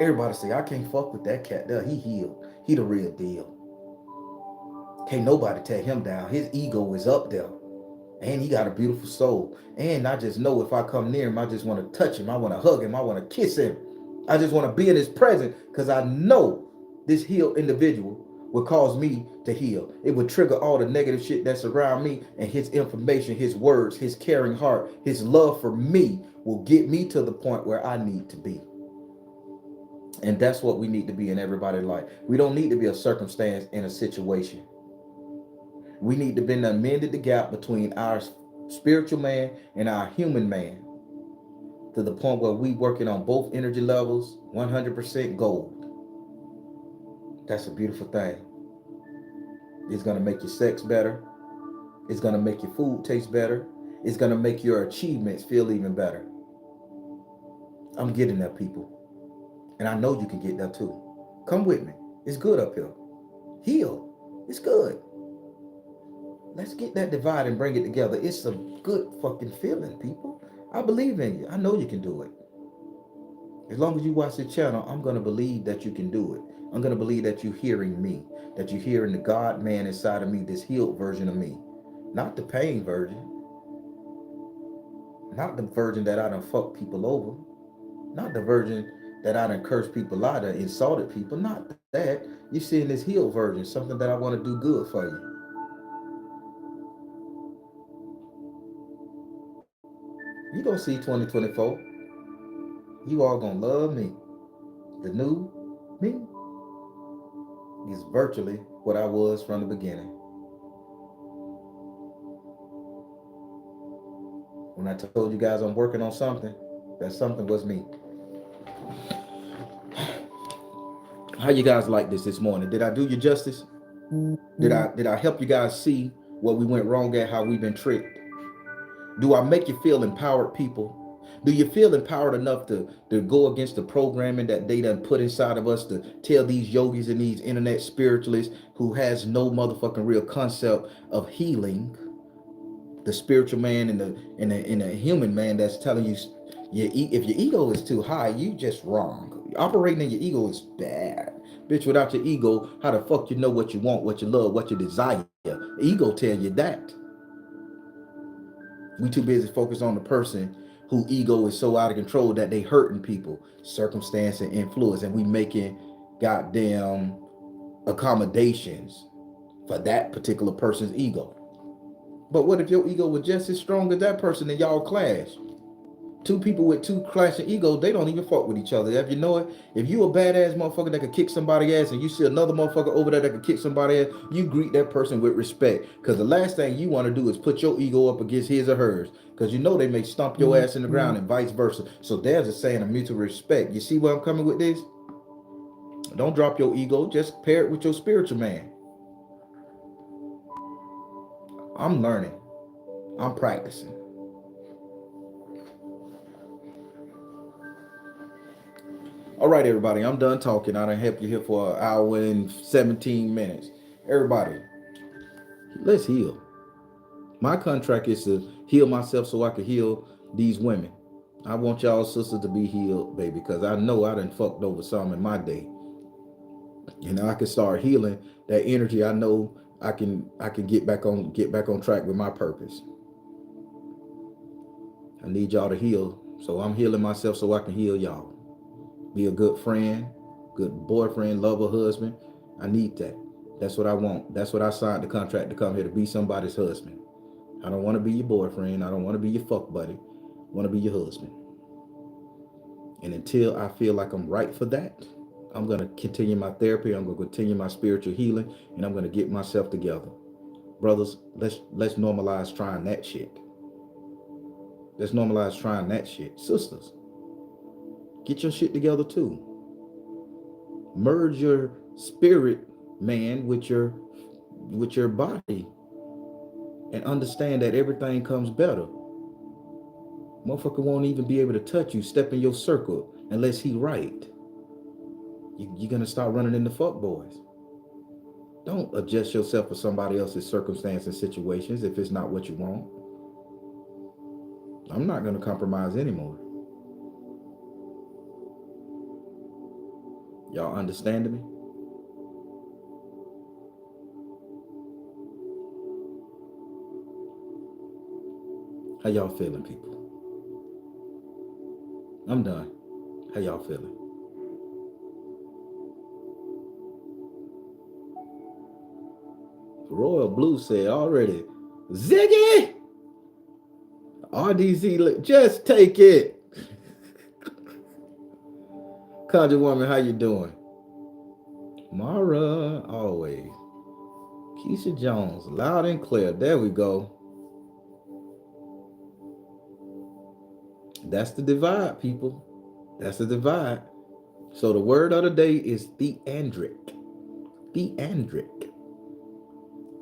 S1: everybody say, I can't fuck with that cat there. He healed. He the real deal. Can't nobody tear him down. His ego is up there. And he got a beautiful soul. And I just know if I come near him, I just want to touch him. I want to hug him. I want to kiss him. I just want to be in his presence because I know this healed individual will cause me to heal. It would trigger all the negative shit that's around me, and his information, his words, his caring heart, his love for me will get me to the point where I need to be. And that's what we need to be in everybody's life. We don't need to be a circumstance in a situation. We need to be amended the gap between our spiritual man and our human man to the point where we working on both energy levels, 100% gold. That's a beautiful thing. It's going to make your sex better. It's gonna make your food taste better. It's gonna make your achievements feel even better. I'm getting there, people. And I know you can get there too. Come with me. It's good up here. Heal. It's good. Let's get that divide and bring it together. It's a good fucking feeling, people. I believe in you. I know you can do it. As long as you watch the channel, I'm going to believe that you can do it. I'm going to believe that you're hearing me, that you're hearing the God man inside of me, this healed version of me. Not the pain version, not the version that I done fucked people over, not the version that I done cursed people out and insulted people, not that. You're seeing this healed version, something that I want to do good for you. You gonna see 2024. You all gonna love me. The new me is virtually what I was from the beginning. When I told you guys I'm working on something, that something was me. How you guys like this morning? Did I do you justice? Did I help you guys see what we went wrong at, how we've been tricked? Do I make you feel empowered, people? Do you feel empowered enough to go against the programming that they done put inside of us to tell these yogis and these internet spiritualists who has no motherfucking real concept of healing, the spiritual man and the human man that's telling you if your ego is too high, you just wrong. Operating in your ego is bad. Bitch, without your ego, how the fuck you know what you want, what you love, what you desire? Ego tell you that. We too busy focused on the person who ego is so out of control that they hurting people, circumstance and influence, and we making goddamn accommodations for that particular person's ego. But what if your ego was just as strong as that person and y'all clash? Two people with two clashing egos, they don't even fuck with each other. If you know it, if you a badass motherfucker that could kick somebody ass and you see another motherfucker over there that could kick somebody ass, you greet that person with respect. Because the last thing you want to do is put your ego up against his or hers. Because you know they may stomp your ass in the ground and vice versa. So there's a saying of mutual respect. You see where I'm coming with this? Don't drop your ego. Just pair it with your spiritual man. I'm learning. I'm practicing. All right, everybody, I'm done talking. I done helped you here for an hour and 17 minutes. Everybody, let's heal. My contract is to heal myself so I can heal these women. I want y'all sisters to be healed, baby, because I know I done fucked over some in my day. And I can start healing that energy. I know I can get back on track with my purpose. I need y'all to heal. So I'm healing myself so I can heal y'all. Be a good friend, good boyfriend, lover, husband. I need that. That's what I want. That's what I signed the contract to come here to be somebody's husband. I don't want to be your boyfriend. I don't want to be your fuck buddy. I want to be your husband. And until I feel like I'm right for that, I'm going to continue my therapy. I'm going to continue my spiritual healing, and I'm going to get myself together. Brothers, let's normalize trying that shit. Let's normalize trying that shit. Sisters, get your shit together too. Merge your spirit man with your body and understand that everything comes better. Motherfucker won't even be able to touch you, step in your circle unless he right. You're gonna start running into fuck boys. Don't adjust yourself for somebody else's circumstance and situations if it's not what you want. I'm not gonna compromise anymore. Y'all understanding me? How y'all feeling, people? I'm done. How y'all feeling? Royal Blue said already, Ziggy! RDZ, just take it. Conjure Woman, how you doing? Mara, always. Keisha Jones, loud and clear. There we go. That's the divide, people. That's the divide. So the word of the day is theandric. Theandric.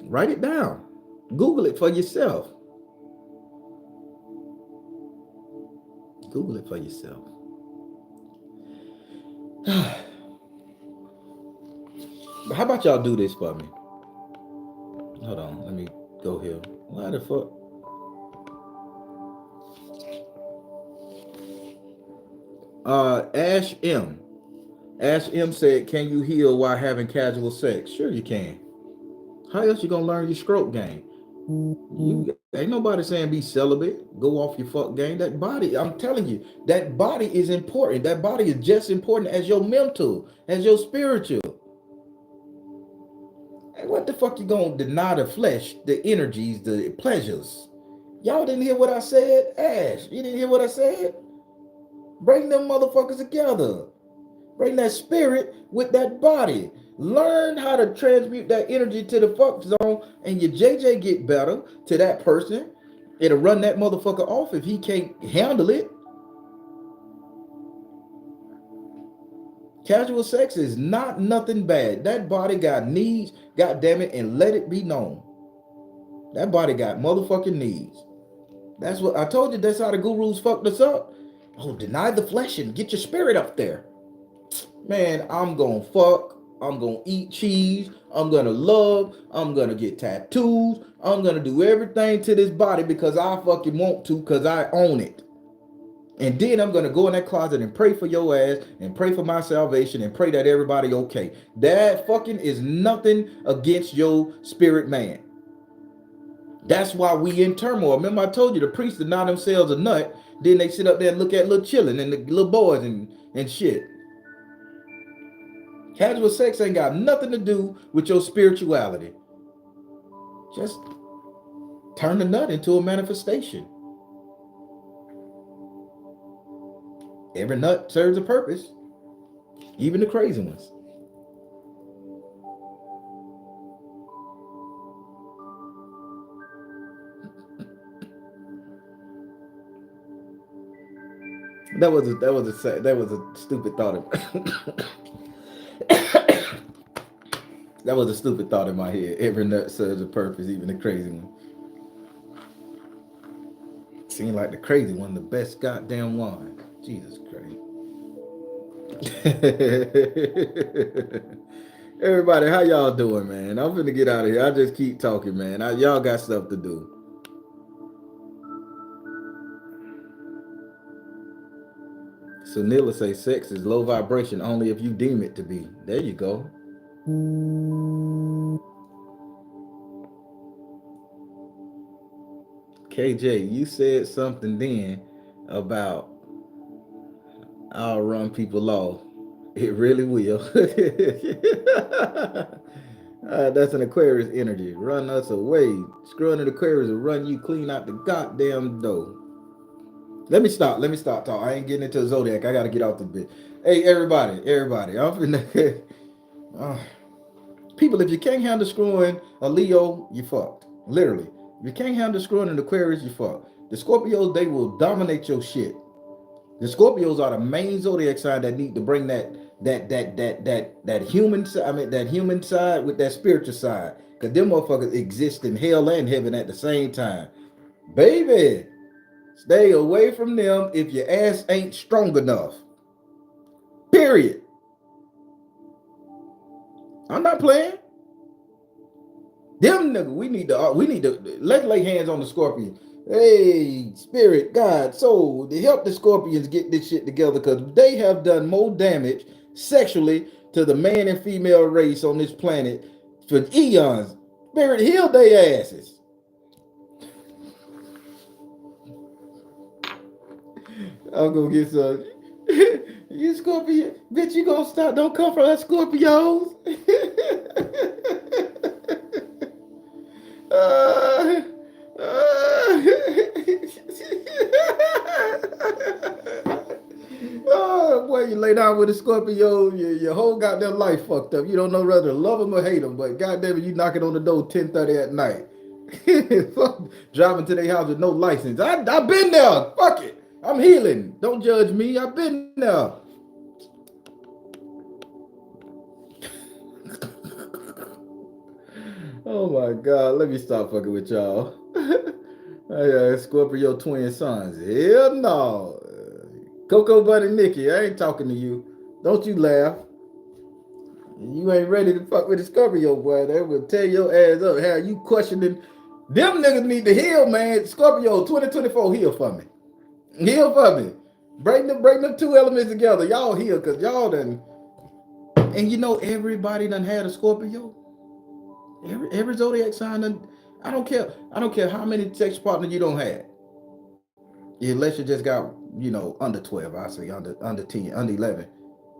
S1: Write it down. Google it for yourself. Google it for yourself. How about y'all do this for me? Hold on, let me go here. Why the fuck? Ash M. Ash M said, "Can you heal while having casual sex?" Sure you can. How else you gonna learn your stroke game? You ain't nobody saying be celibate. Go off your fuck game. That body, I'm telling you, that body is important. That body is just important as your mental, as your spiritual. And what the fuck you gonna deny the flesh, the energies, the pleasures? Y'all didn't hear what I said? Ash, you didn't hear what I said? Bring them motherfuckers together. Bring that spirit with that body. Learn how to transmute that energy to the fuck zone, and your JJ get better to that person. It'll run that motherfucker off if he can't handle it. Casual sex is not nothing bad. That body got needs, god damn it, and let it be known. That body got motherfucking needs. That's what I told you. That's how the gurus fucked us up. Oh, deny the flesh and get your spirit up there. Man, I'm gonna fuck. I'm gonna eat cheese. I'm gonna love. I'm gonna get tattoos. I'm gonna do everything to this body because I fucking want to, because I own it. And then I'm gonna go in that closet and pray for your ass and pray for my salvation and pray that everybody okay. That fucking is nothing against your spirit man. That's why we in turmoil. Remember I told you the priests deny themselves a nut. Then they sit up there and look at little children and the little boys and shit. Casual sex ain't got nothing to do with your spirituality. Just turn the nut into a manifestation. Every nut serves a purpose, even the crazy ones. That was a stupid thought. That was a stupid thought in my head. Every nut serves a purpose, even the crazy one. Seemed like the crazy one, the best goddamn wine. Jesus Christ. Everybody, how y'all doing, man? I'm finna get out of here. I just keep talking, man. Y'all got stuff to do. Sunila say sex is low vibration only if you deem it to be. There you go. KJ, you said something then about I'll run people off. It really will. That's an Aquarius energy. Run us away. Screwing an Aquarius will run you clean out the goddamn door. Let me stop talking. I ain't getting into the zodiac. I gotta get off the bit. Hey, everybody. I'm finna. People, if you can't handle screwing a Leo, you fucked. Literally. If you can't handle screwing an Aquarius, you fucked. The Scorpios, they will dominate your shit. The Scorpios are the main zodiac sign that need to bring that human side. I mean, that human side with that spiritual side. Because them motherfuckers exist in hell and heaven at the same time. Baby, stay away from them if your ass ain't strong enough. Period. I'm not playing. Them niggas, we need to let's lay hands on the Scorpion. Hey, spirit, God, soul, to help the Scorpions get this shit together, because they have done more damage sexually to the man and female race on this planet for eons. Spirit, heal their asses. I'm gonna get some. You Scorpio, bitch, you gonna stop? Don't come from us Scorpios. Oh boy, you lay down with a Scorpio, your whole goddamn life fucked up. You don't know whether to love them or hate them, but goddamn it, you knocking on the door 10:30 at night. Driving to their house with no license. I've been there. Fuck it. I'm healing. Don't judge me. I've been there. Oh my God, let me stop fucking with y'all. Scorpio twin sons. Hell no. Coco Bunny Nikki, I ain't talking to you. Don't you laugh. You ain't ready to fuck with the Scorpio boy. They will tear your ass up. How you questioning them niggas need to heal, man. Scorpio 2024 heal for me. Heal for me. Bring them two elements together. Y'all heal because y'all done. And you know everybody done had a Scorpio. Every zodiac sign done. I don't care. I don't care how many sex partners you don't have. Unless you just got, under 12, I say under 10, under 11.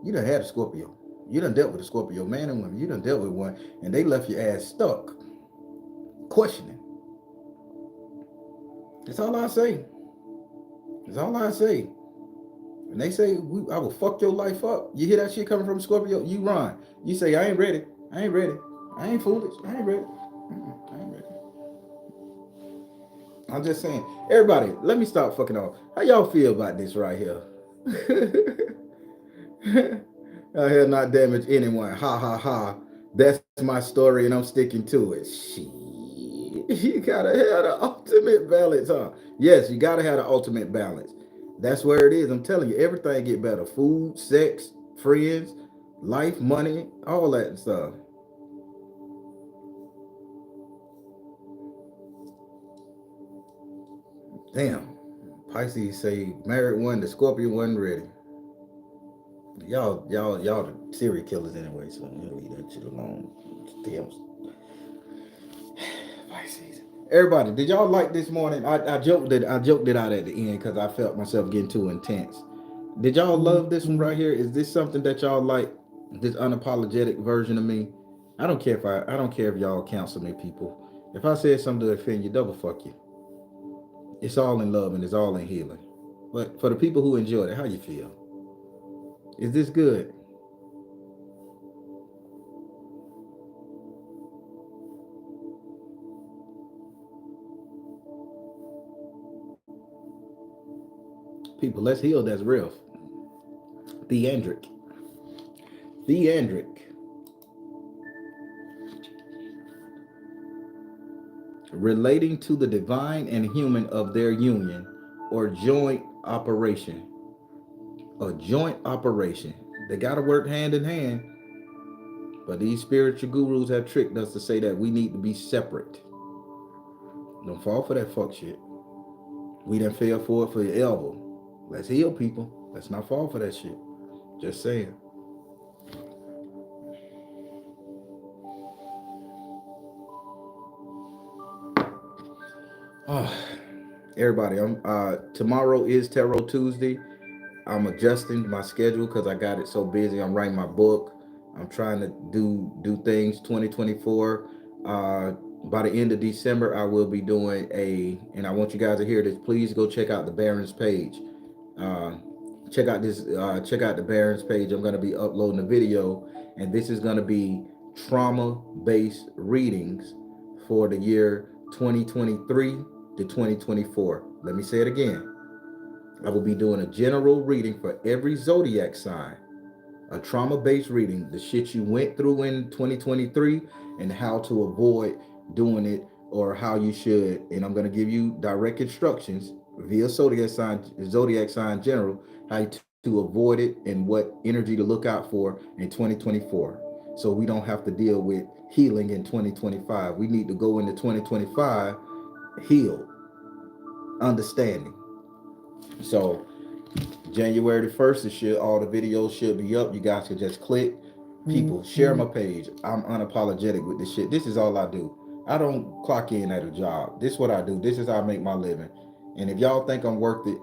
S1: You done had a Scorpio. You done dealt with a Scorpio, man and woman. You done dealt with one, and they left your ass stuck, questioning. That's all I say. That's all I say. And they say, I will fuck your life up. You hear that shit coming from Scorpio, you run. You say, I ain't ready. I ain't ready. I ain't foolish. I ain't ready. I ain't ready. I'm just saying. Everybody, let me stop fucking off. How y'all feel about this right here? I have not damaged anyone. Ha ha ha. That's my story and I'm sticking to it. Shit. You gotta have the ultimate balance, huh? Yes, you gotta have the ultimate balance. That's where it is. I'm telling you, everything get better. Food, sex, friends, life, money, all that stuff. Damn. Pisces say married one, the Scorpio wasn't ready. Y'all the serial killers anyway, so we'll leave that shit alone. Damn Pisces. Everybody, did y'all like this morning? I joked it out at the end because I felt myself getting too intense. Did y'all love this one right here? Is this something that y'all like? This unapologetic version of me? I don't care if y'all counsel me, people. If I said something to offend you, double fuck you. It's all in love and it's all in healing. But for the people who enjoyed it, how you feel? Is this good? People, let's heal. That's real. Theandric. Theandric. Relating to the divine and human of their union or joint operation. A joint operation. They got to work hand in hand. But these spiritual gurus have tricked us to say that we need to be separate. Don't fall for that fuck shit. We done fell for it for forever. Let's heal, people. Let's not fall for that shit. Just saying. Oh, everybody, I'm tomorrow is Tarot Tuesday. I'm adjusting my schedule because I got it so busy. I'm writing my book. I'm trying to do things 2024. By the end of December, I will be doing and I want you guys to hear this. Please go check out the Barron's page. Uh, check out this. Check out the Barron's page. I'm going to be uploading a video, and this is going to be trauma-based readings for the year 2023 to 2024. Let me say it again. I will be doing a general reading for every zodiac sign, a trauma based reading, the shit you went through in 2023 and how to avoid doing it or how you should. And I'm going to give you direct instructions via zodiac sign general, how to avoid it and what energy to look out for in 2024. So we don't have to deal with healing in 2025. We need to go into 2025 healed, understanding. So January the 1st, all the videos should be up. You guys can just click. People, share my page. I'm unapologetic with this shit. This is all I do. I don't clock in at a job. This is what I do. This is how I make my living. And if y'all think I'm worth it,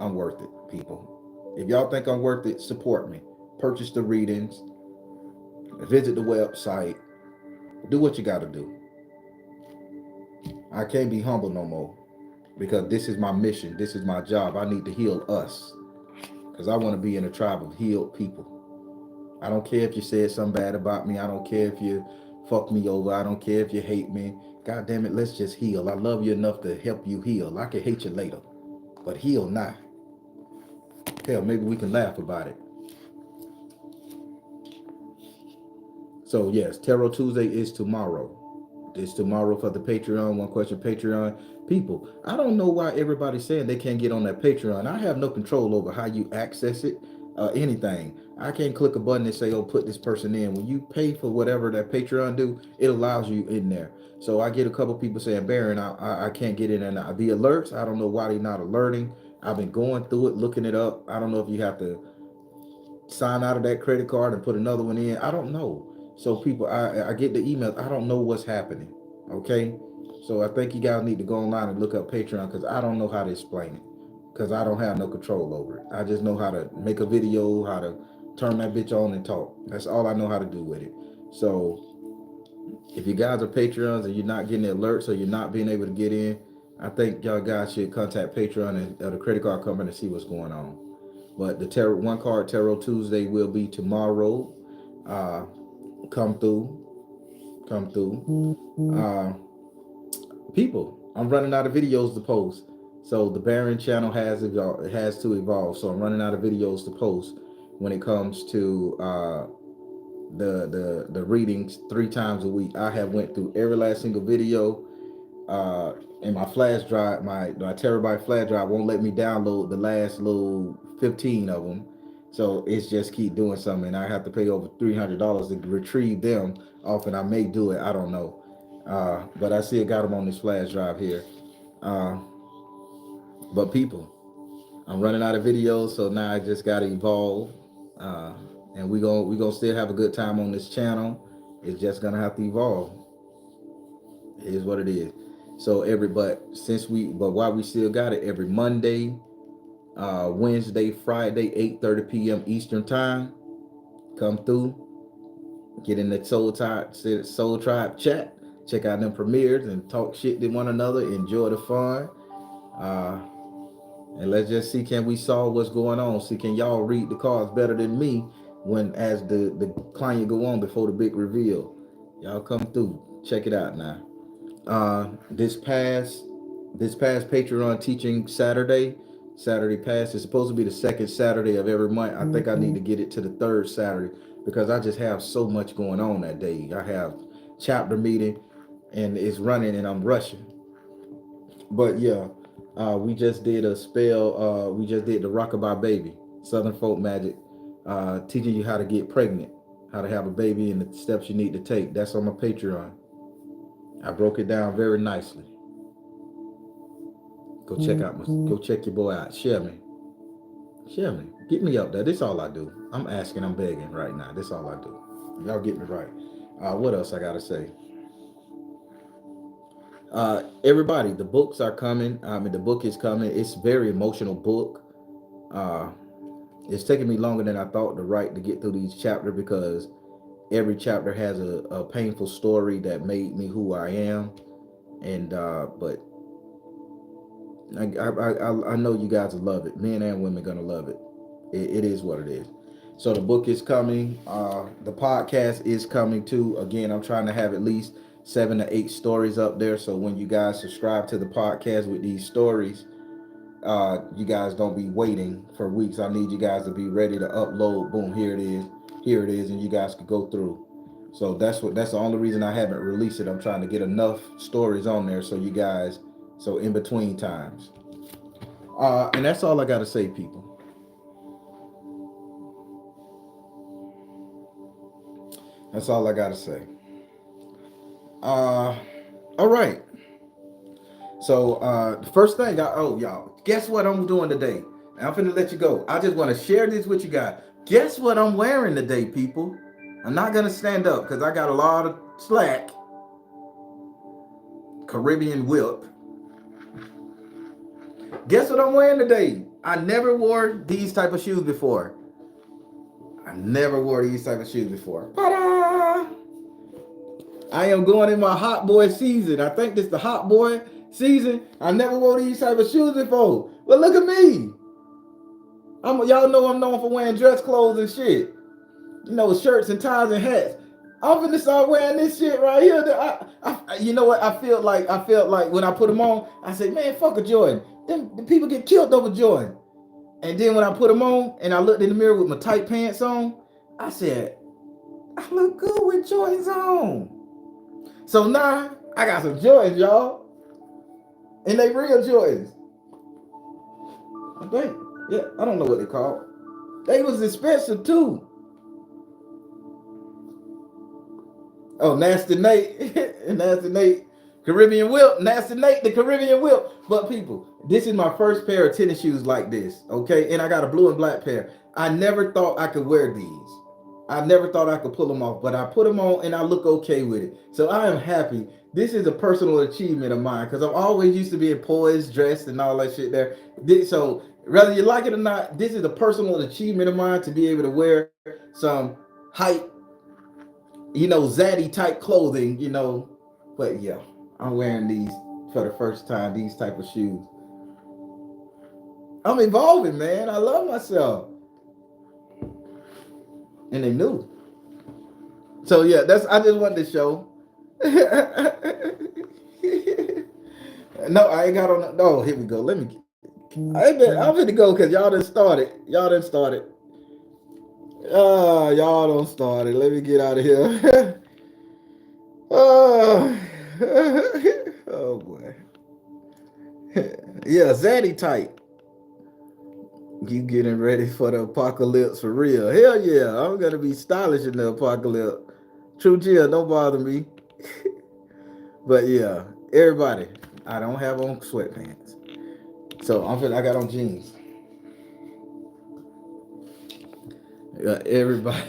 S1: I'm worth it, people. If y'all think I'm worth it, support me. Purchase the readings. Visit the website. Do what you got to do. I can't be humble no more because this is my mission. This is my job. I need to heal us because I want to be in a tribe of healed people. I don't care if you said something bad about me. I don't care if you fuck me over. I don't care if you hate me. God damn it, let's just heal. I love you enough to help you heal. I can hate you later, but heal now. Hell, maybe we can laugh about it. So yes, Tarot Tuesday is tomorrow. It's tomorrow for the Patreon. One question Patreon people. I don't know why everybody's saying they can't get on that Patreon. I have no control over how you access it, anything. I can't click a button and say, "Oh, put this person in." When you pay for whatever that Patreon do, it allows you in there. So I get a couple people saying, "Baron, I can't get in there now." The alerts, I don't know why they're not alerting. I've been going through it, looking it up. I don't know if you have to sign out of that credit card and put another one in. I don't know. So people, I get the emails. I don't know what's happening. Okay. So I think you guys need to go online and look up Patreon because I don't know how to explain it. Because I don't have no control over it. I just know how to make a video, how to turn that bitch on and talk. That's all I know how to do with it. So if you guys are Patreons and you're not getting the alerts or you're not being able to get in, I think y'all guys should contact Patreon and the credit card company and see what's going on. But the tarot one card tarot Tuesday will be tomorrow. Come through, come through. People, I'm running out of videos to post. So the Baron channel has to evolve. So I'm running out of videos to post when it comes to the readings 3 times a week. I have went through every last single video. And my flash drive, my terabyte flash drive won't let me download the last little 15 of them. So it's just keep doing something. I have to pay over $300 to retrieve them off, and I may do it. I don't know. But I still got them on this flash drive here. But people, I'm running out of videos, so now I just gotta evolve. And we gonna still have a good time on this channel. It's just gonna have to evolve. It is what it is. So but while we still got it, every Monday, Wednesday, Friday, 8:30 p.m. Eastern time, come through, get in the Soul Tribe chat, check out them premieres and talk shit to one another, enjoy the fun. And let's just see, can we solve what's going on? See, can y'all read the cards better than me when as the client go on before the big reveal? Y'all come through, check it out now. This past Patreon teaching Saturday past is supposed to be the second Saturday of every month. I think I need to get it to the third Saturday because I just have so much going on that day. I have chapter meeting and it's running and I'm rushing. But yeah, we just did a spell. We just did the Rockabye Baby, Southern Folk Magic, teaching you how to get pregnant, how to have a baby and the steps you need to take. That's on my Patreon. I broke it down very nicely. Go check your boy out. Share me. Get me up there. This all I do. I'm asking, I'm begging right now. This all I do. Y'all get me right. What else I gotta say? Everybody, the books are coming. The book is coming. It's a very emotional book. It's taking me longer than I thought to get through these chapters because every chapter has a painful story that made me who I am. And but I know you guys will love it. Men and women gonna love it. It is what it is. So the book is coming. The podcast is coming too. Again, I'm trying to have at least 7 to 8 stories up there. So when you guys subscribe to the podcast with these stories, you guys don't be waiting for weeks. I need you guys to be ready to upload. Boom, here it is, and you guys could go through. So that's the only reason I haven't released it. I'm trying to get enough stories on there so you guys, so in between times. And that's all I gotta say, people. That's all I gotta say. All right. So the first thing y'all, guess what I'm doing today? I'm finna let you go. I just want to share this with you guys. Guess what I'm wearing today, people? I'm not gonna stand up because I got a lot of slack. Caribbean whip. Guess what I'm wearing today? I never wore these type of shoes before. Ta-da! I am going in my hot boy season. I think this is the hot boy season. I never wore these type of shoes before. But look at me. Y'all know I'm known for wearing dress clothes and shit. You know, shirts and ties and hats. I'm finna start wearing this shit right here. You know what? I felt like when I put them on, I said, man, fuck a Jordan. The people get killed over Jordan. And then when I put them on and I looked in the mirror with my tight pants on, I said, I look good with Jordans on. So now I got some Jordans, y'all, and they real Jordans. I think. Yeah, I don't know what they called. They was expensive too. Oh, Nasty Nate, Nasty Nate, Caribbean Whip, Nasty Nate, the Caribbean Whip. But people, this is my first pair of tennis shoes like this, okay? And I got a blue and black pair. I never thought I could wear these. I never thought I could pull them off, but I put them on and I look okay with it. So I am happy. This is a personal achievement of mine because I'm always used to being poised, dressed, and all that shit there. So whether you like it or not, this is a personal achievement of mine to be able to wear some hype, zaddy type clothing, But yeah, I'm wearing these for the first time, these type of shoes. I'm evolving, man. I love myself. And they knew. So yeah, I just wanted to show. No, I ain't got on. No, here we go. Let me. I'm gonna go because y'all done started. Y'all done started. Y'all don't start it. Let me get out of here. Oh, oh boy. Yeah, Zaddy type. You getting ready for the apocalypse for real? Hell yeah, I'm gonna be stylish in the apocalypse. True Jill, don't bother me. But yeah, everybody, I don't have on sweatpants, so I got on jeans. Everybody,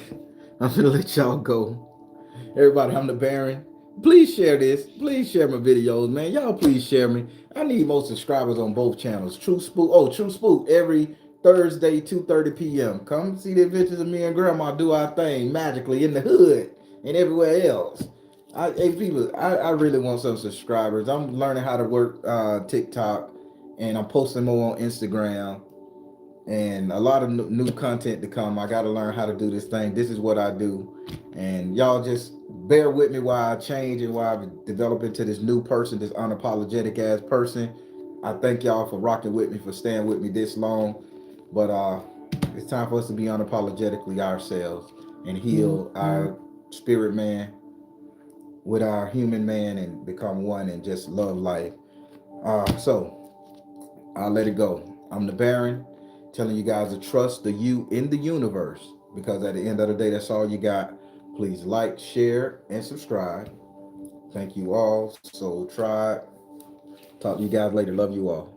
S1: I'm gonna let y'all go. Everybody, I'm the Baron. Please share this. Please share my videos, man. Y'all please share me. I need more subscribers on both channels. True Spook. Oh, True Spook every Thursday, 2:30 p.m. Come see the adventures of me and Grandma do our thing magically in the hood and everywhere else. Hey people, I really want some subscribers. I'm learning how to work TikTok, and I'm posting more on Instagram, and a lot of new content to come. I got to learn how to do this thing. This is what I do, and y'all just bear with me while I change and while I develop into this new person, this unapologetic ass person. I thank y'all for rocking with me, for staying with me this long. But it's time for us to be unapologetically ourselves and heal our spirit man with our human man and become one and just love life. So I'll let it go. I'm the Baron, telling you guys to trust the you in the universe, because at the end of the day, that's all you got. Please like, share, and subscribe. Thank you all. So try. Talk to you guys later. Love you all.